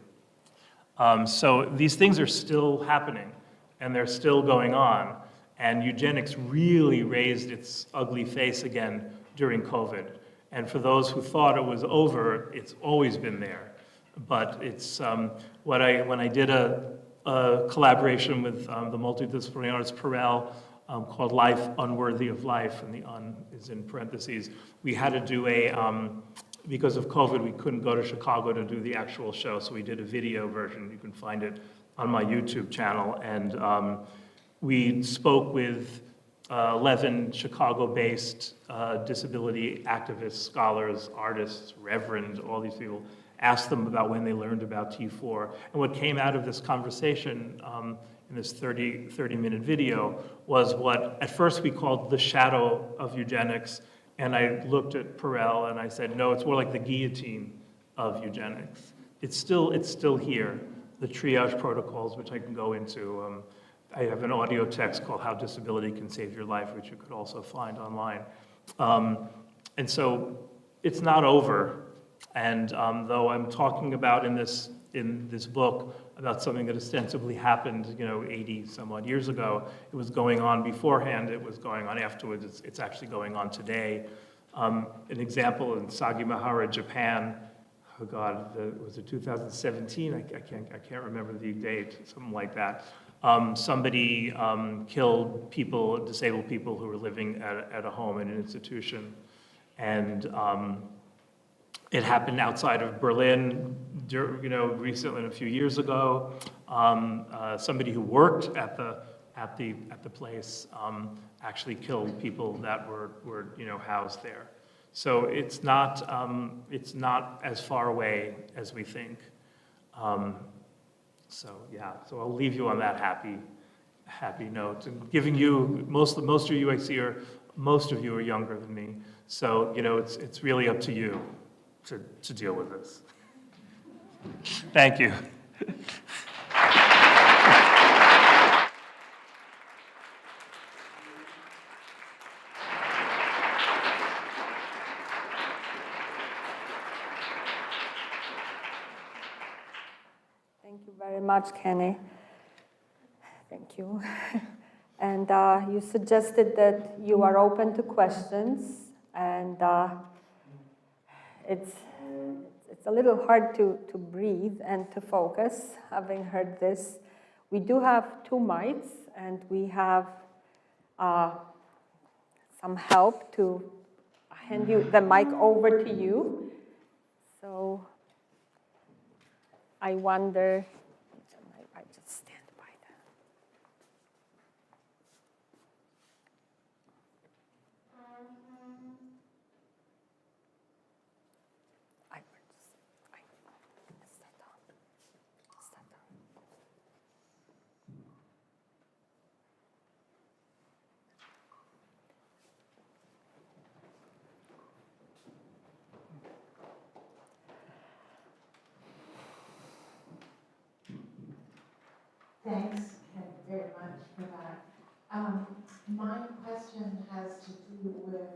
So these things are still happening, and they're still going on. And eugenics really raised its ugly face again during COVID. And for those who thought it was over, it's always been there. But it's when I did a collaboration with the multidisciplinary artist Perel called Life Unworthy of Life, and the un is in parentheses. We had to do because of COVID, we couldn't go to Chicago to do the actual show, so we did a video version. You can find it on my YouTube channel. And we spoke with 11 Chicago-based disability activists, scholars, artists, reverends, all these people, asked them about when they learned about T4. And what came out of this conversation in this 30-minute video was what at first we called the shadow of eugenics. And I looked at Perel and I said, no, it's more like the guillotine of eugenics. It's still here. The triage protocols, which I can go into. I have an audio text called How Disability Can Save Your Life, which you could also find online. And so it's not over. And though I'm talking about in this book about something that ostensibly happened, 80 some odd years ago, it was going on beforehand, it was going on afterwards, it's actually going on today. An example in Sagimahara, Japan, oh God, was it 2017? I can't remember the date, something like that. Somebody killed disabled people who were living at a home in an institution. And it happened outside of Berlin, recently, a few years ago. Somebody who worked at the place actually killed people that were housed there. So it's not as far away as we think. So I'll leave you on that happy note. And giving you most of you I see most of you are younger than me. So it's really up to you to deal with this. Thank you. Thank you very much, Kenny. Thank you. And you suggested that you are open to questions, and it's a little hard to breathe and to focus, having heard this. We do have 2 mics, and we have some help to hand you the mic over to you. So I wonder, I just stand by that. Thanks, Ken, very much for that. My question has to do with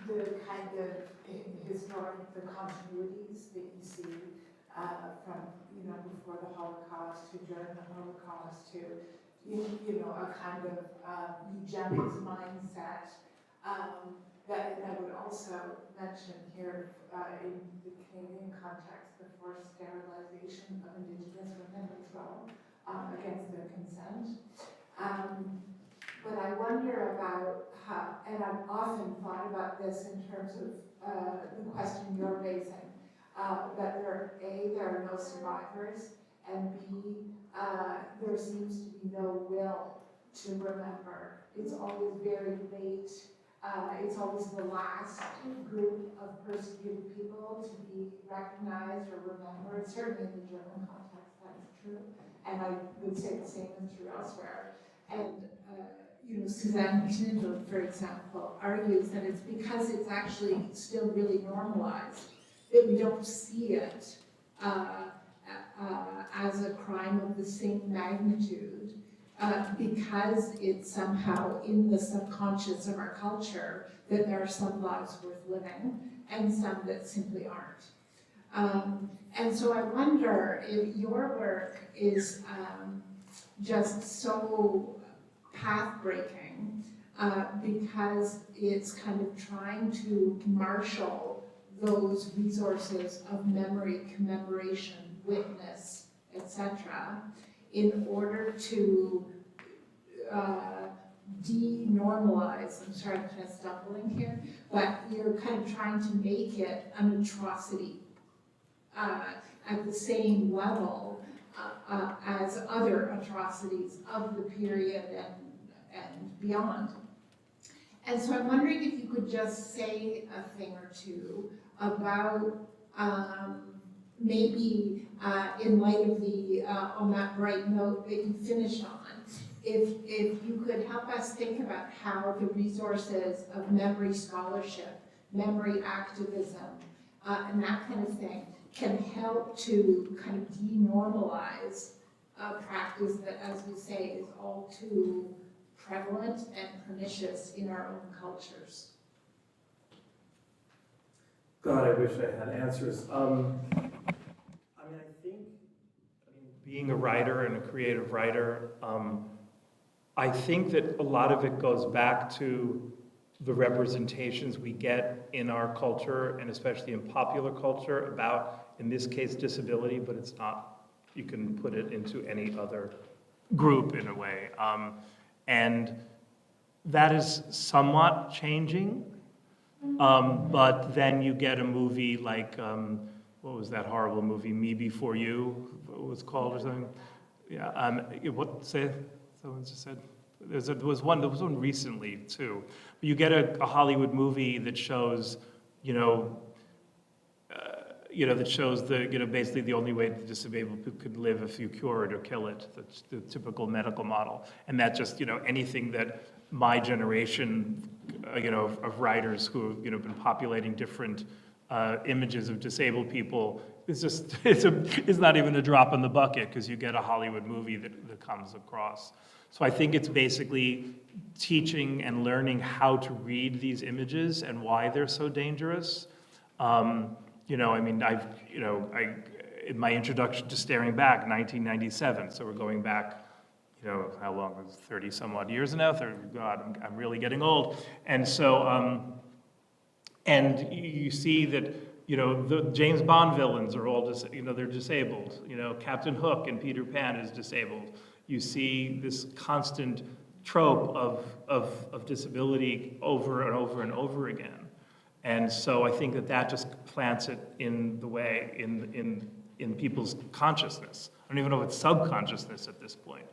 the kind of the continuities that you see from before the Holocaust to during the Holocaust to a kind of eugenics mindset. That I would also mention here in the Canadian context, the forced sterilization of Indigenous women as well, against their consent. But I wonder about how, and I've often thought about this in terms of the question you're raising, that there are no survivors, and B, there seems to be no will to remember. It's always very late. It's always the last group of persecuted people to be recognized or remembered. Certainly in the German context, that is true. And I would say the same is true elsewhere. And Suzanne Knindl, for example, argues that it's because it's actually still really normalized that we don't see it as a crime of the same magnitude, because it's somehow in the subconscious of our culture that there are some lives worth living and some that simply aren't. And so I wonder if your work is just so path-breaking because it's kind of trying to marshal those resources of memory, commemoration, witness, etc., in order to denormalize, I'm sorry, I'm kind of stumbling here, but you're kind of trying to make it an atrocity at the same level as other atrocities of the period and beyond. And so I'm wondering if you could just say a thing or two about maybe in light of the on that bright note that you finished on, if you could help us think about how the resources of memory scholarship, memory activism, and that kind of thing can help to kind of denormalize a practice that, as we say, is all too prevalent and pernicious in our own cultures. God, I wish I had answers. Being a writer and a creative writer, I think that a lot of it goes back to the representations we get in our culture, and especially in popular culture, about, in this case, disability, but it's not, you can put it into any other group in a way. And that is somewhat changing, but then you get a movie like, what was that horrible movie, Me Before You, what was it called or something? Yeah, what, say, someone just said? There was one recently too. But you get a Hollywood movie that shows, that shows basically the only way the disabled could live if you cure it or kill it. That's the typical medical model. And that just, anything that my generation, of writers who have been populating different images of disabled people, it's not even a drop in the bucket, because you get a Hollywood movie that comes across. So I think it's basically teaching and learning how to read these images and why they're so dangerous. In my introduction to Staring Back, 1997, so we're going back, how long, 30 some odd years now? God, I'm really getting old. And so, and you see that, the James Bond villains are all, they're disabled. Captain Hook in Peter Pan is disabled. You see this constant trope of disability over and over and over again. And so I think that just plants it in the way, in people's consciousness. I don't even know if it's subconsciousness at this point.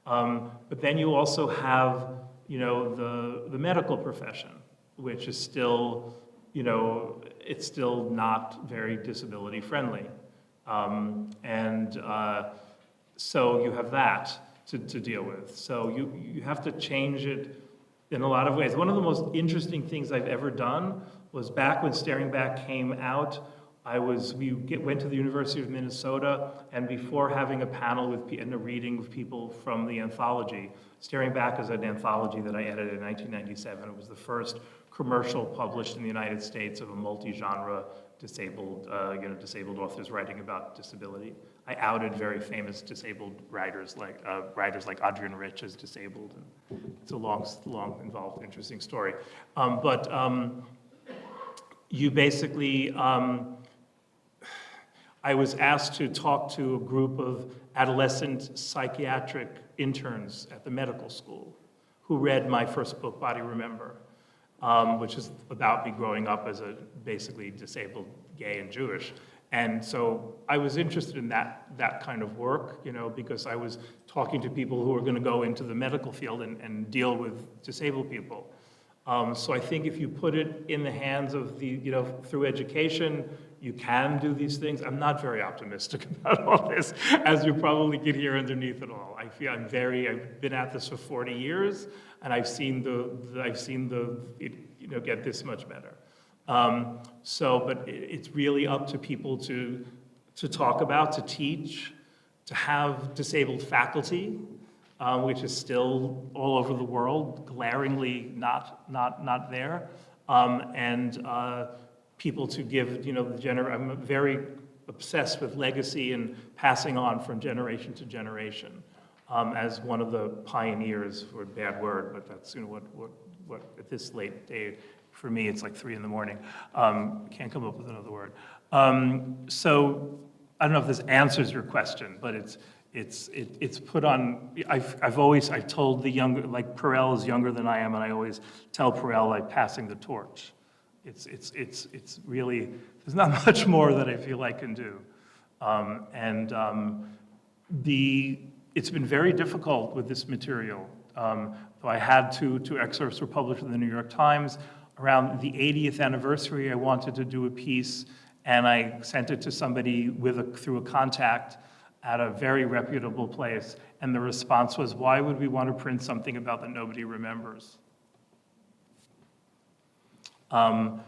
But then you also have, the medical profession, which is still, it's still not very disability friendly. So you have that to deal with. So you have to change it in a lot of ways. One of the most interesting things I've ever done was back when Staring Back came out. We went to the University of Minnesota, and before having a panel and a reading with people from the anthology, Staring Back is an anthology that I edited in 1997. It was the first commercial published in the United States of a multi-genre disabled authors writing about disability. I outed very famous disabled writers like Adrienne Rich as disabled. And it's a long, involved, interesting story. You basically, I was asked to talk to a group of adolescent psychiatric interns at the medical school who read my first book, Body Remember, which is about me growing up as a basically disabled gay and Jewish. And so I was interested in that kind of work, you know, because I was talking to people who were going to go into the medical field and deal with disabled people. So I think if you put it in the hands of the, you know, through education, you can do these things. I'm not very optimistic about all this, as you probably can hear underneath it all. I feel I've been at this for 40 years, and I've seen it, you know, get this much better. But it's really up to people to talk about, to teach, to have disabled faculty, which is still all over the world, glaringly not there, and people to give, you know, I'm very obsessed with legacy and passing on from generation to generation, as one of the pioneers, for a bad word, but that's, you know, what at this late day. For me, it's like 3 in the morning. Can't come up with another word. So I don't know if this answers your question, but it's put on. I've told the younger, like Perel is younger than I am, and I always tell Perel like passing the torch. It's really, there's not much more that I feel I can do, it's been very difficult with this material. So I had two excerpts were published in the New York Times. Around the 80th anniversary, I wanted to do a piece, and I sent it to somebody through a contact at a very reputable place, and the response was, why would we want to print something about that nobody remembers? I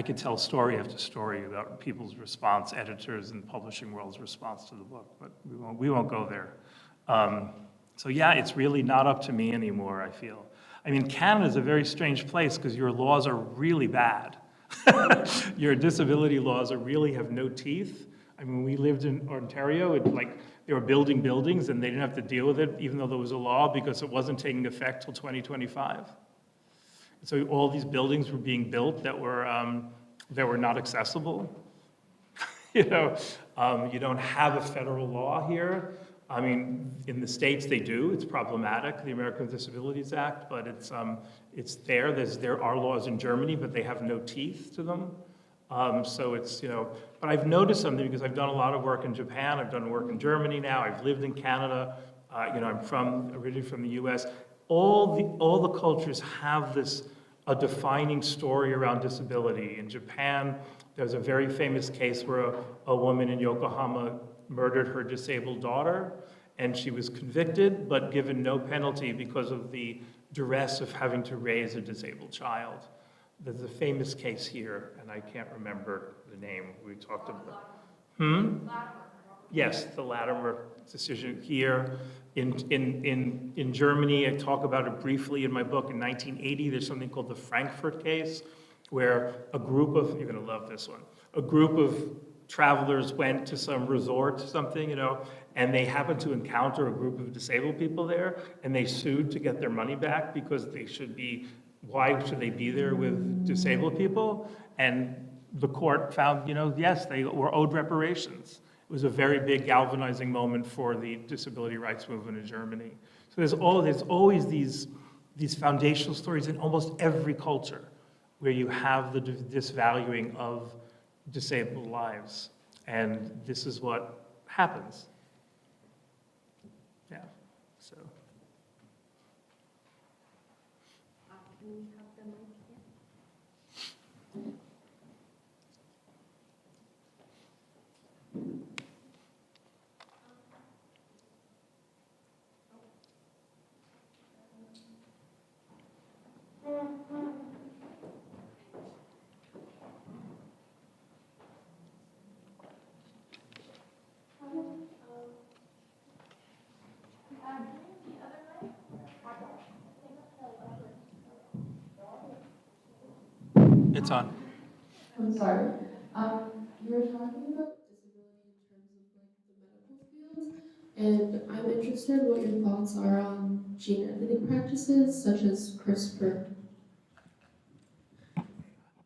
could tell story after story about people's response, editors and publishing world's response to the book, but we won't go there. So yeah, it's really not up to me anymore, I feel. I mean, Canada's a very strange place because your laws are really bad. Your disability laws really have no teeth. I mean, when we lived in Ontario, they were building buildings and they didn't have to deal with it, even though there was a law, because it wasn't taking effect till 2025. So all these buildings were being built that were not accessible. You know, you don't have a federal law here. I mean, in the States they do. It's problematic, the American with Disabilities Act, but it's there. There are laws in Germany, but they have no teeth to them. So it's, you know, but I've noticed something because I've done a lot of work in Japan. I've done work in Germany now. I've lived in Canada. You know, I'm originally from the U.S. All the cultures have a defining story around disability. In Japan, there's a very famous case where a woman in Yokohama murdered her disabled daughter, and she was convicted but given no penalty because of the duress of having to raise a disabled child. There's a famous case here, and I can't remember the name. We talked about. Yes, the Latimer decision here. In Germany, I talk about it briefly in my book. In 1980, there's something called the Frankfurt case, where a group of, you're gonna love this one, a group of travelers went to some resort, something, you know, and they happened to encounter a group of disabled people there, and they sued to get their money back because why should they be there with disabled people? And the court found, you know, yes, they were owed reparations. It was a very big galvanizing moment for the disability rights movement in Germany. So there's always these foundational stories in almost every culture where you have the disvaluing of disabled lives. And this is what happens. Yeah, so. Can we have the mic here? It's on. I'm sorry. You were talking about disability in terms of like the medical field, and I'm interested what your thoughts are on gene editing practices such as CRISPR.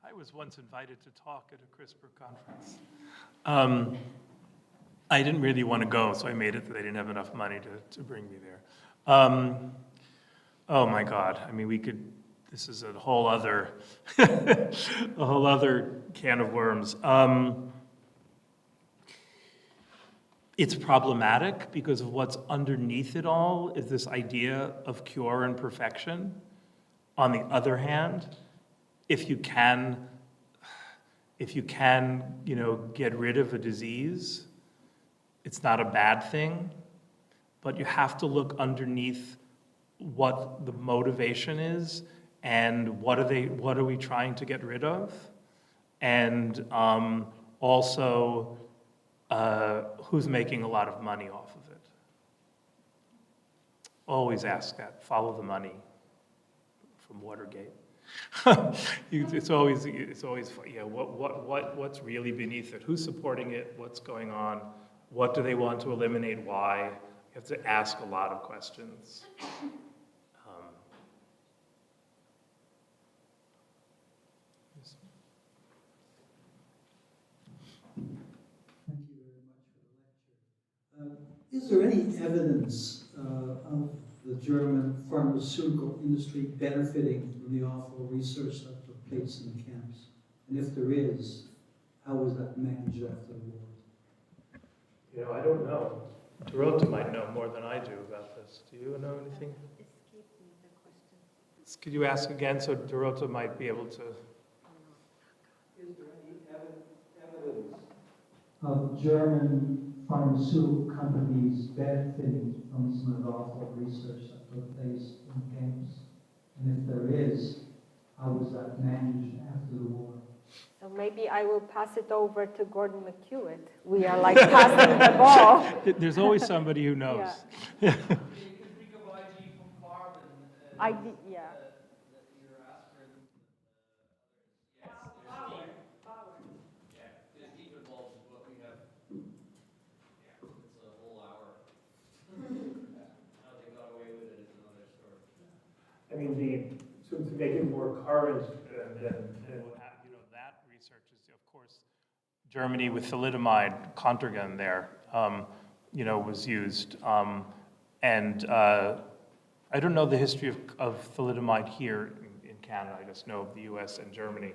I was once invited to talk at a CRISPR conference. I didn't really want to go, so I made it that they didn't have enough money to bring me there. Oh my God, I mean, this is a whole other, a whole other can of worms. it's problematic because of what's underneath it all is this idea of cure and perfection. On the other hand, if you can, get rid of a disease, it's not a bad thing, but you have to look underneath what the motivation is and what are we trying to get rid of, and also who's making a lot of money off of it. Always ask that. Follow the money from Watergate. It's always yeah. What's really beneath it? Who's supporting it? What's going on? What do they want to eliminate? Why? You have to ask a lot of questions. Thank you very much for the lecture. Is there any evidence of the German pharmaceutical industry benefiting from the awful research that took place in the camps? And if there is, how was that managed after the war? I don't know. Dorota might know more than I do about this. Do you know anything? Could you ask again so Dorota might be able to? Is there any evidence of German pharmaceutical companies benefiting from some of the awful research that took place in camps? And if there is, how was that managed after the war? So maybe I will pass it over to Gordon McHewitt. We are like passing the ball. There's always somebody who knows. Yeah. You can think of IG from carbon. Yeah. Your aspirin. Yes, there's deep involved with what we have. Yeah, it's a whole hour. How they got away with it is another story. I mean, to make it more current than that research is, of course, Germany with thalidomide, Contergan there, was used. And I don't know the history of thalidomide here in Canada. I just know of the US and Germany.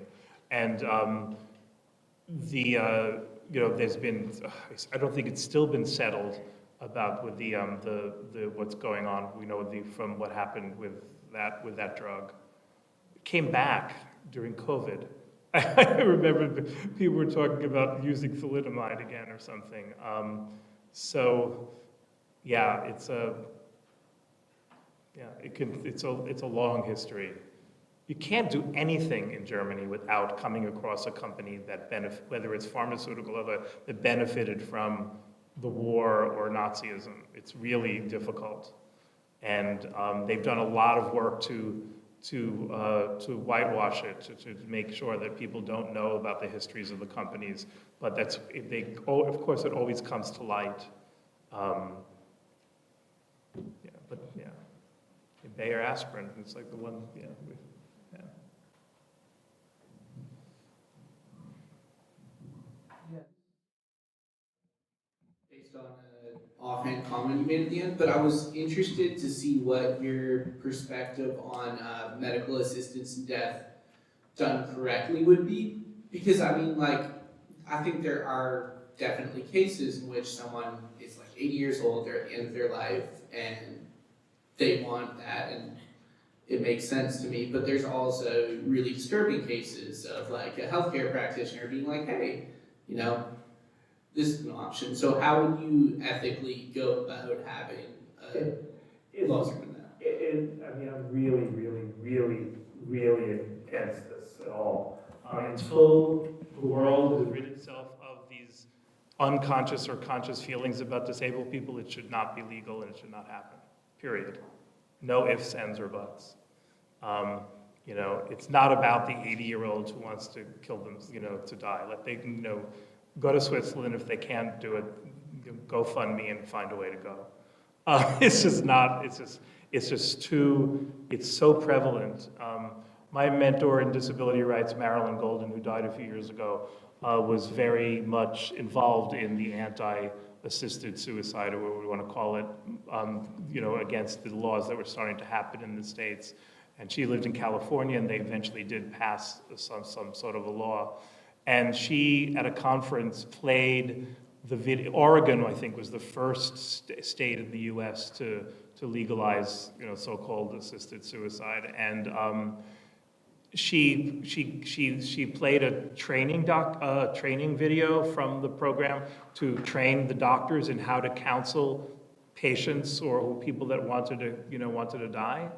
And there's been, I don't think it's still been settled about with the what's going on. We know from what happened with that drug. It came back during COVID. I remember people were talking about using thalidomide again or something. It's a long history. You can't do anything in Germany without coming across a company that whether it's pharmaceutical or other, that benefited from the war or Nazism. It's really difficult, and they've done a lot of work to whitewash it, to make sure that people don't know about the histories of the companies. But of course, it always comes to light. Bayer aspirin, it's like the one, Based on an offhand comment you made at the end, but I was interested to see what your perspective on medical assistance in death done correctly would be. Because I think there are definitely cases in which someone is like 80 years old, they're at the end of their life, and they want that, and it makes sense to me. But there's also really disturbing cases of like a healthcare practitioner being like, hey, this is an option. So how would you ethically go about having a lawsuit in that? I'm really, really, really, really against this at all. Until the world has rid itself of these unconscious or conscious feelings about disabled people, it should not be legal and it should not happen. Period. No ifs, ands, or buts. It's not about the 80-year-old who wants to kill them, to die. They can, go to Switzerland. If they can't do it, go fund me and find a way to go. It's so prevalent. My mentor in disability rights, Marilyn Golden, who died a few years ago, was very much involved in the anti-assisted suicide, or what we want to call it, against the laws that were starting to happen in the States. And she lived in California, and they eventually did pass some sort of a law. And she, at a conference, played Oregon, I think, was the first state in the U.S. to legalize, so-called assisted suicide, and she played a training video from the program to train the doctors in how to counsel patients or people that wanted to die.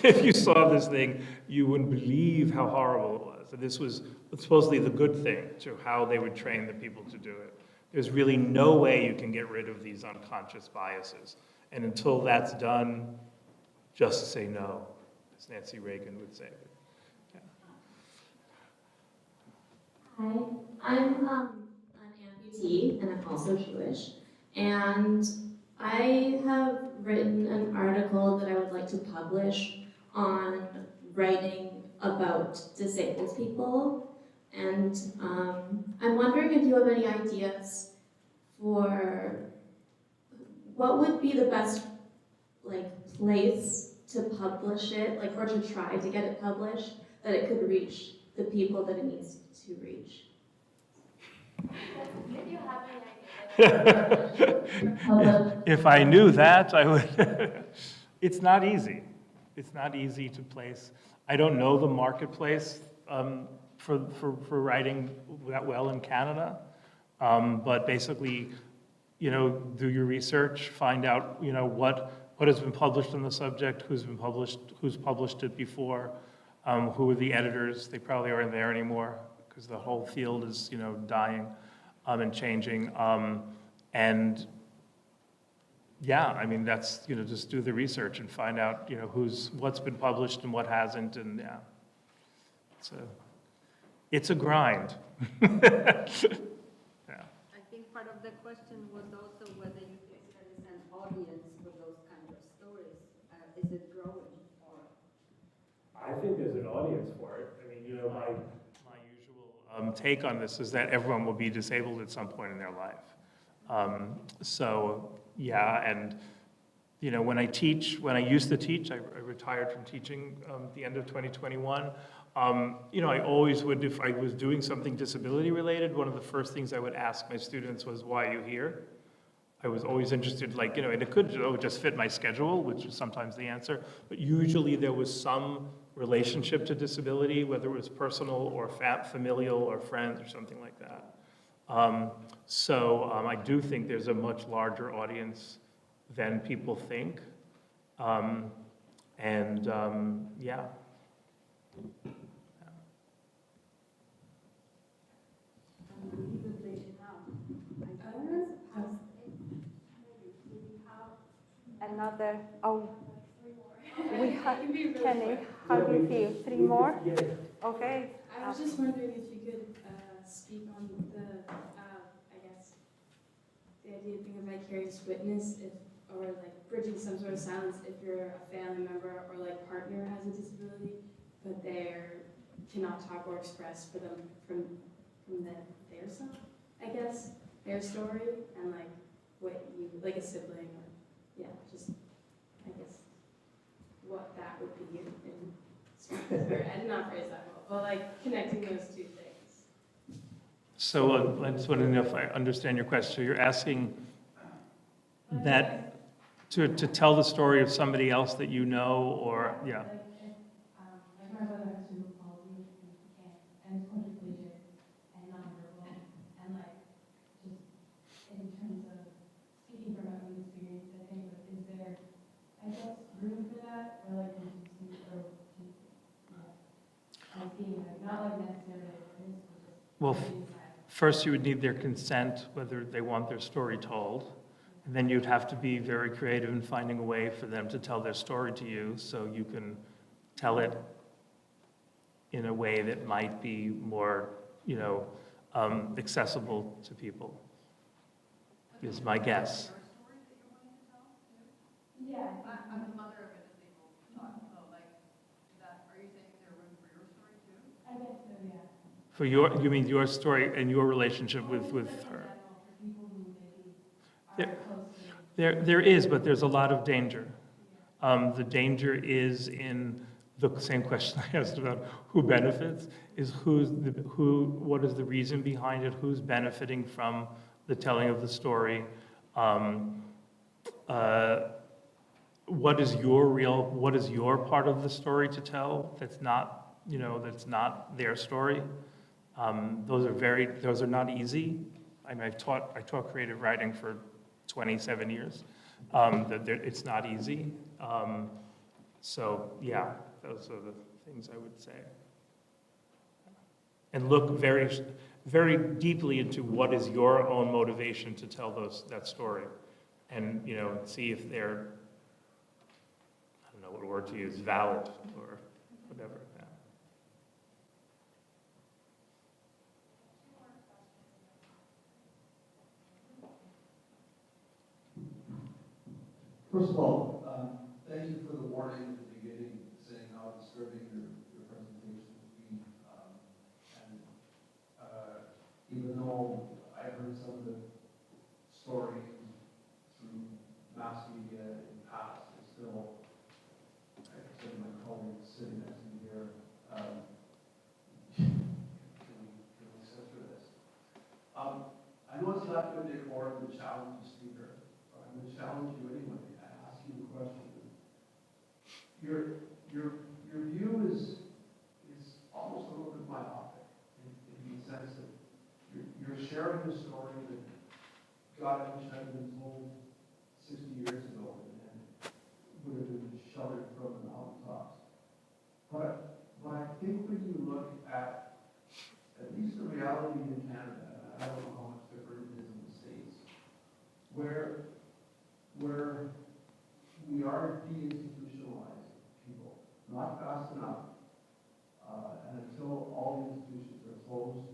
If you saw this thing, you wouldn't believe how horrible it was. And this was supposedly the good thing to how they would train the people to do it. There's really no way you can get rid of these unconscious biases. And until that's done, just say no, as Nancy Reagan would say. Yeah. Hi, I'm an amputee and I'm also Jewish. And I have written an article that I would like to publish on writing about disabled people. And I'm wondering if you have any ideas for what would be the best place to publish it, or to try to get it published, that it could reach the people that it needs to reach. If you have any ideas. If I knew that, I would. It's not easy. It's not easy to place. I don't know the marketplace for writing that well in Canada, but basically, do your research, find out, what has been published on the subject, who's published it before, who are the editors. They probably aren't there anymore because the whole field is, dying and changing. And yeah, I mean, that's, just do the research and find out, what's been published and what hasn't, and yeah. It's a grind. I think part of the question was also whether you think there is an audience for those kind of stories. Is it growing, or? I think there's an audience for it. I mean, my usual take on this is that everyone will be disabled at some point in their life. So yeah, and when I used to teach, I retired from teaching at the end of 2021. I always would, if I was doing something disability related, one of the first things I would ask my students was, why are you here? I was always interested, and it could just fit my schedule, which is sometimes the answer, but usually there was some relationship to disability, whether it was personal or familial or friends or something like that. I do think there's a much larger audience than people think. Yeah. Another, we have, Kenny, how do you feel? 3 more? Okay. I was just wondering if you could speak on the idea of being a vicarious witness, or bridging some sort of silence if you're a family member or partner has a disability, but they cannot talk or express for them from their side, their story, and what you, a sibling, or what that would be and not phrase that well, but connecting those two things. So I just want to know if I understand your question. So you're asking that to tell the story of somebody else that you know, or yeah. My brother has cerebral palsy and is quadriplegic and nonverbal, and just in terms of speaking from my own experience, I think is there, room for that, or not necessarily. Well, first you would need their consent, whether they want their story told. And then you'd have to be very creative in finding a way for them to tell their story to you, so you can tell it in a way that might be more, accessible to people, is my guess. Yeah. I'm the mother of a disabled child, so are you saying there room for your story too? I guess so, yeah. For you mean your story and your relationship with her? There is, but there's a lot of danger. The danger is in the same question I asked about who benefits, is what is the reason behind it, who's benefiting from the telling of the story. What is your part of the story to tell that's not, that's not their story? Those are not easy. I mean, I taught creative writing for 27 years. It's not easy. So yeah, those are the things I would say. And look very, very deeply into what is your own motivation to tell that story, and see if they're, I don't know what word to use, valid or whatever. Yeah. First of all, thank you for the warning at the beginning, saying how disturbing your presentation would be. Even though I heard some of the stories through mass media in the past, it's still, I said my colleague sitting next to me here, can we censor this? I know it's not good to ignore the challenge the speaker, but I'm going to challenge you anyway. Question. Your view is almost a little bit myopic in the sense that you're sharing a story that God wish had been told 60 years ago and would have been shuddered from the mountaintops. But I think when you look at least the reality in Canada, I don't know how much different it is in the States, where we are deinstitutionalizing people, not fast enough. And until all the institutions are closed,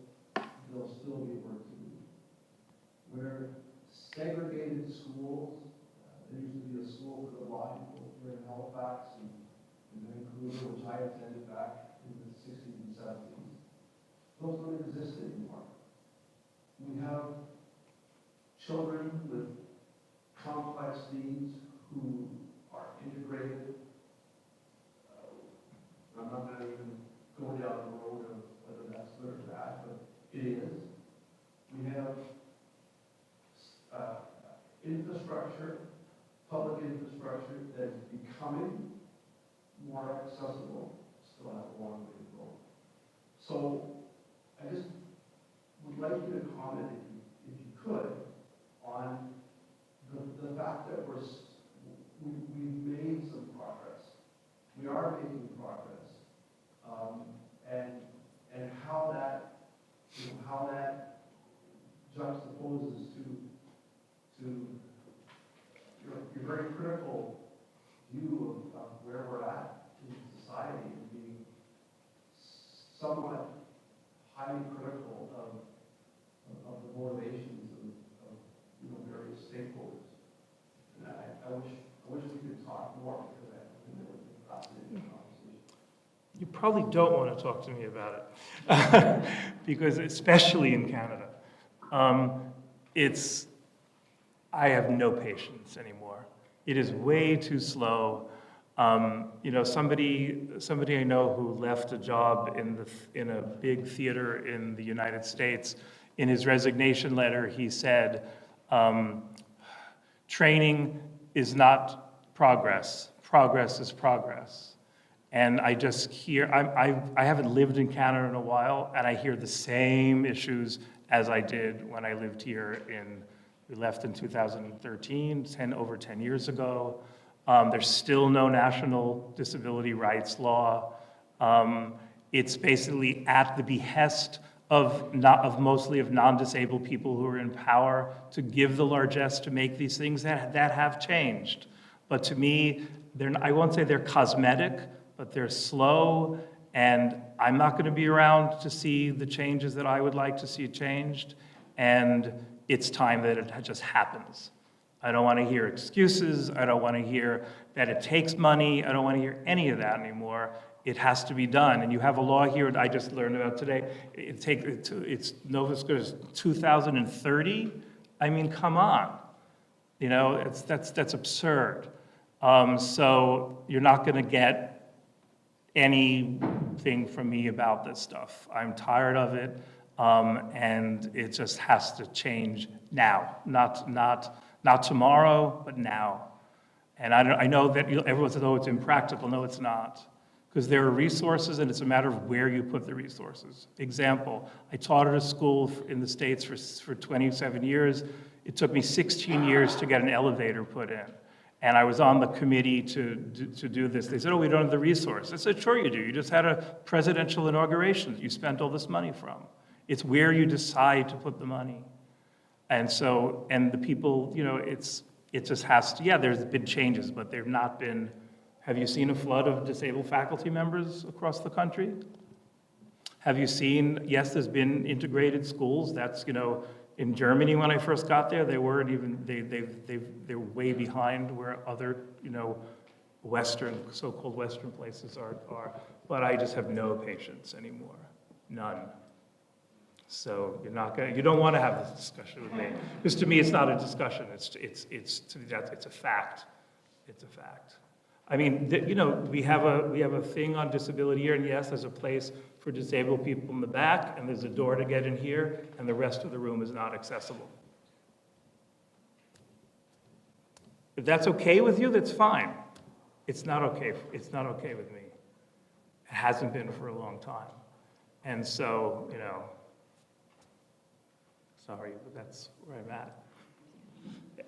there'll still be work to do. We're segregated schools. There used to be a school for the blind here in Halifax and in Vancouver, which I attended back in the 60s and 70s. Those don't exist anymore. We have children with complex needs who are integrated. I'm not going to even go down the road of whether that's good or bad, but it is. We have infrastructure, public infrastructure that is becoming more accessible. Still have a long way to go. So I just would like you to comment, if you could, on the fact that we've made some progress. We are making progress, and how that juxtaposes to your very critical view of where we're at in society, and being somewhat highly critical of the motivations of various stakeholders. And I wish we could talk more, because I think it would be a fascinating conversation. You probably don't want to talk to me about it, because especially in Canada, I have no patience anymore. It is way too slow. Somebody I know who left a job in a big theater in the United States, in his resignation letter, he said, training is not progress. Progress is progress. And I just hear, I haven't lived in Canada in a while, and I hear the same issues as I did when I lived here we left in 2013, over 10 years ago. There's still no national disability rights law. It's basically at the behest of mostly non-disabled people who are in power to give the largesse to make these things that have changed. But to me, I won't say they're cosmetic, but they're slow, and I'm not going to be around to see the changes that I would like to see changed, and it's time that it just happens. I don't want to hear excuses. I don't want to hear that it takes money. I don't want to hear any of that anymore. It has to be done. And you have a law here that I just learned about today. It's Nova Scotia's 2030. I mean, come on. That's absurd. So you're not going to get anything from me about this stuff. I'm tired of it. And it just has to change now, not tomorrow, but now. And I know that everyone says, oh, it's impractical. No, it's not. Because there are resources, and it's a matter of where you put the resources. Example, I taught at a school in the States for 27 years. It took me 16 years to get an elevator put in. And I was on the committee to do this. They said, oh, we don't have the resource. I said, sure you do. You just had a presidential inauguration that you spent all this money from. It's where you decide to put the money. And so, and the people, you know, it just has to, yeah, there's been changes, but there have not been, have you seen a flood of disabled faculty members across the country? Have you seen, yes, there's been integrated schools. That's, you know, in Germany when I first got there, they weren't even, they're way behind where other, you know, Western, so-called Western places are. But I just have no patience anymore, none. So you're not gonna, you don't want to have this discussion with me, because to me it's not a discussion. It's a fact. It's a fact. I mean, you know, we have a thing on disability here, and yes, there's a place for disabled people in the back, and there's a door to get in here, and the rest of the room is not accessible. If that's okay with you, that's fine. It's not okay. It's not okay with me. It hasn't been for a long time, and so, you know. Sorry, but that's where I'm at. Yeah.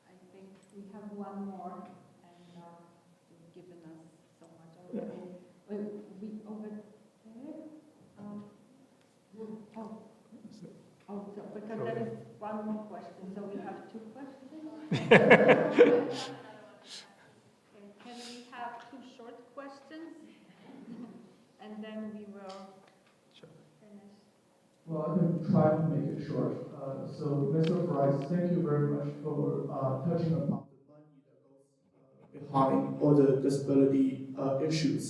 I think we have one more, and you've given us so much already. We over there. So because there is one more question, so we have two questions. Can we have two short questions, and then we will finish. Well, I can try to make it short. So, Mr. Price, thank you very much for touching upon the money that goes behind all the disability issues.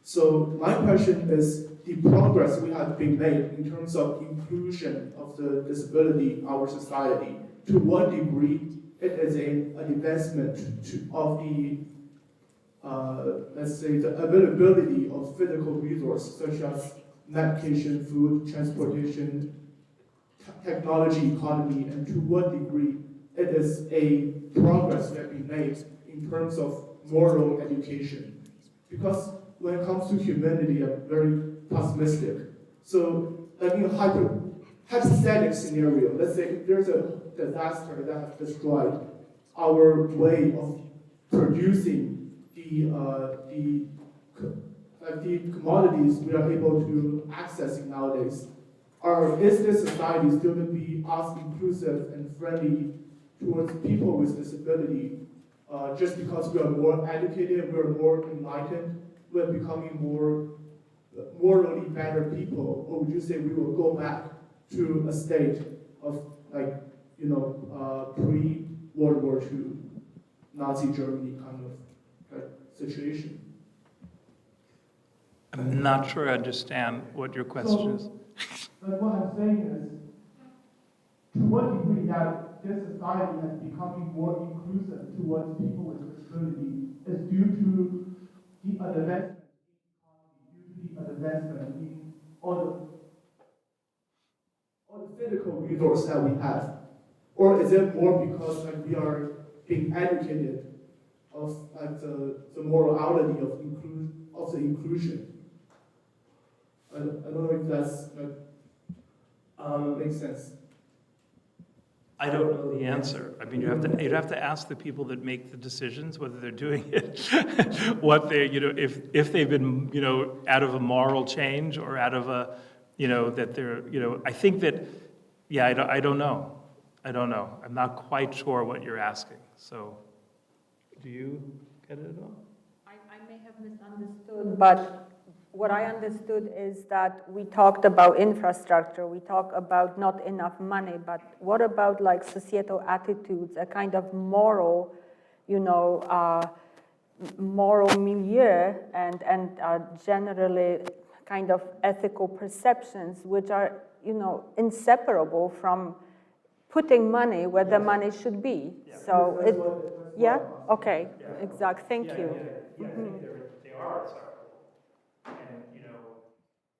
So, my question is the progress we have been made in terms of inclusion of the disability in our society. To what degree it is an advancement of the let's say the availability of physical resources such as medication, food, transportation, technology, economy, and to what degree it is a progress that we made in terms of moral education. Because when it comes to humanity, I'm very pessimistic. So, like in a hypothetical scenario, let's say if there's a disaster that has destroyed our way of producing the commodities we are able to access nowadays, is this society still going to be as inclusive and friendly towards people with disability just because we are more educated, we are more enlightened, we are becoming more morally better people? Or would you say we will go back to a state of, like, you know, pre-World War II, Nazi Germany kind of situation? I'm not sure I understand what your question is. But what I'm saying is, to what degree that this society has becoming more inclusive towards people with disability is due to the advancement in economy, due to the advancement in all the physical resources that we have? Or is it more because, like, we are being educated of, like, the morality of the inclusion? I don't know if that's makes sense. I don't know the answer. I mean, you'd have to ask the people that make the decisions whether they're doing it, what they, you know, if they've been, you know, out of a moral change or out of a, you know, that they're, you know, I think that, yeah, I don't know. I don't know. I'm not quite sure what you're asking. So, do you get it at all? I may have misunderstood, but what I understood is that we talked about infrastructure, we talk about not enough money, but what about like societal attitudes, a kind of moral, you know, moral milieu and generally kind of ethical perceptions, which are, you know, inseparable from putting money where the money should be. Yeah. So That's it, what yeah, I'm okay, asking. exact, thank you. Yeah, I think they are inseparable. And, you know,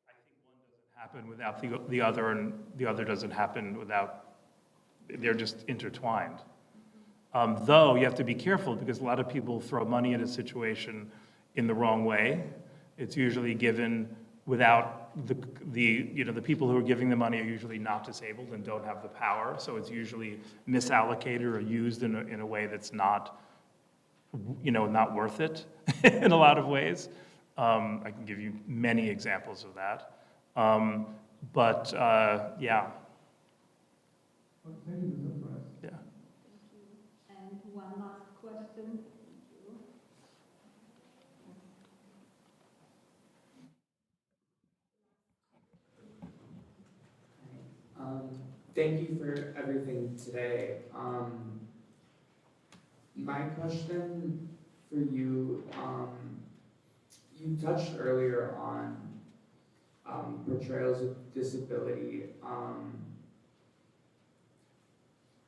I think one doesn't happen without the other, and the other doesn't happen without, they're just intertwined. Though you have to be careful because a lot of people throw money at a situation in the wrong way. It's usually given without the people who are giving the money are usually not disabled and don't have the power. So it's usually misallocated or used in a way that's not, not worth it in a lot of ways. I can give you many examples of that. Yeah. Thank you, Mr. Price. Yeah. Thank you. And one last question. Thank you for everything today. My question for you, you touched earlier on portrayals of disability.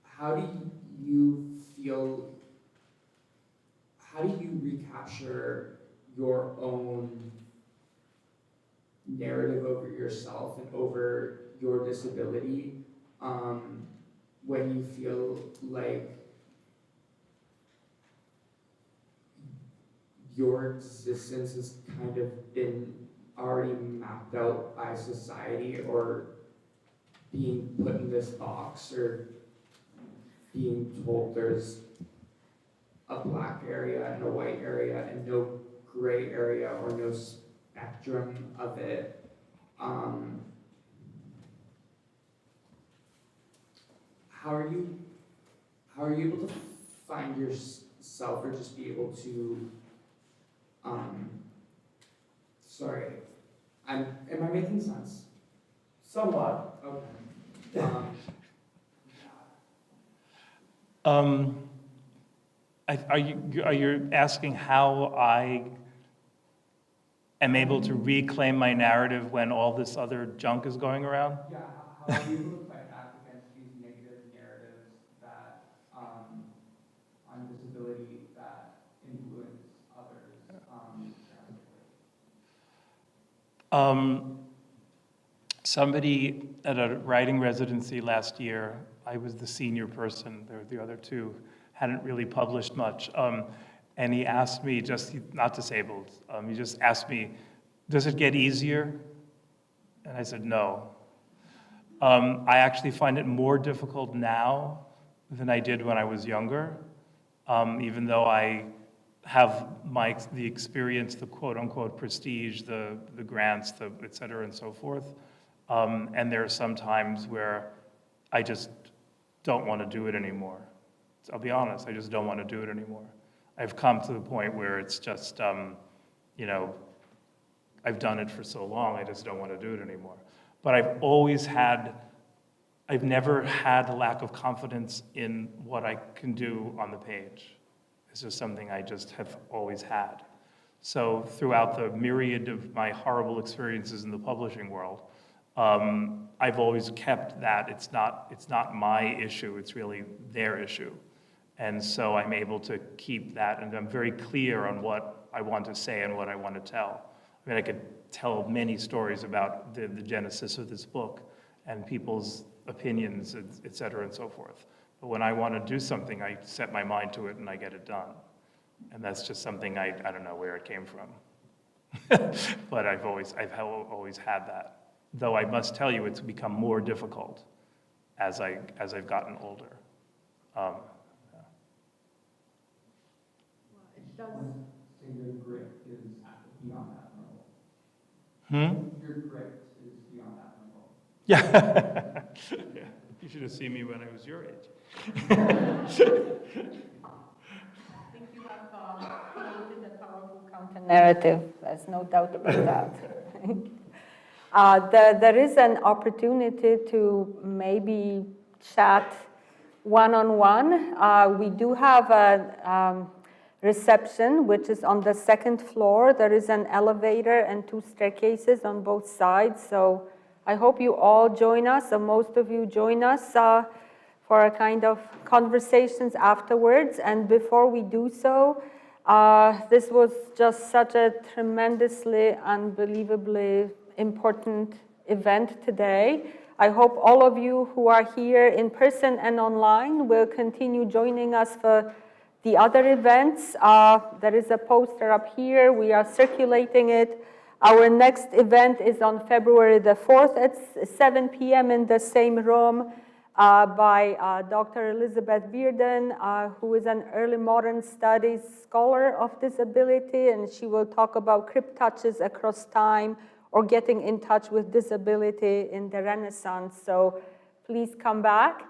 How do you recapture your own narrative over yourself and over your disability when you feel like your existence has kind of been already mapped out by society, or being put in this box, or being told there's a black area and a white area and no gray area or no spectrum of it. How are you able to find yourself, or just be able to sorry, am I making sense? Somewhat. Okay. Are you asking how I am able to reclaim my narrative when all this other junk is going around? Yeah, how are you able to fight back against these negative narratives that on disability that influence others? Somebody at a writing residency last year, I was the senior person, the other two hadn't really published much, and he asked me, he's not disabled, he just asked me, does it get easier? And I said, no. I actually find it more difficult now than I did when I was younger, even though I have the experience, the quote-unquote prestige, the grants, the et cetera, and so forth. And there are some times where I just don't want to do it anymore. I'll be honest, I just don't want to do it anymore. I've come to the point where it's just, I've done it for so long, I just don't want to do it anymore. But I've never had a lack of confidence in what I can do on the page. It's just something I just have always had. So throughout the myriad of my horrible experiences in the publishing world, I've always kept that. It's not my issue, it's really their issue. And so I'm able to keep that, and I'm very clear on what I want to say and what I want to tell. I mean, I could tell many stories about the genesis of this book and people's opinions, et cetera, and so forth. But when I want to do something, I set my mind to it and I get it done. And that's just something I don't know where it came from. But I've always had that. Though I must tell you, it's become more difficult as I've gotten older. It does. So your grit is beyond that level. Hmm? Your grit is beyond that level. Yeah. Yeah. You should have seen me when I was your age. I think you have created a powerful counter-narrative. There's no doubt about that. There is an opportunity to maybe chat one-on-one. We do have a reception, which is on the second floor. There is an elevator and 2 staircases on both sides. So I hope you all join us, or most of you join us for a kind of conversations afterwards. And before we do so, this was just such a tremendously, unbelievably important event today. I hope all of you who are here in person and online will continue joining us for the other events. There is a poster up here. We are circulating it. Our next event is on February the 4th at 7 p.m. in the same room by Dr. Elizabeth Bearden, who is an early modern studies scholar of disability, and she will talk about Crip touches across time or getting in touch with disability in the Renaissance. So please come back.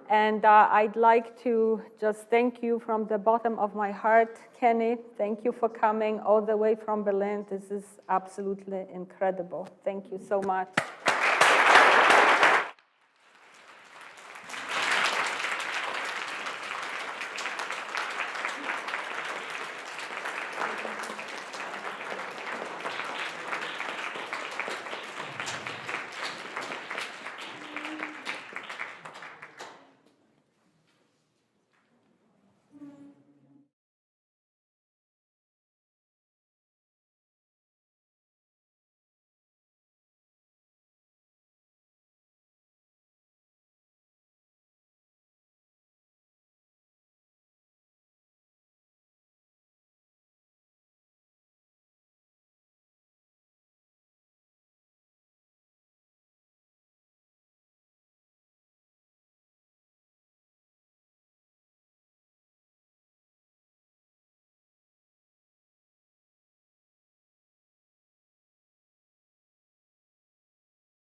And I'd like to just thank you from the bottom of my heart, Kenny. Thank you for coming all the way from Berlin. This is absolutely incredible. Thank you so much.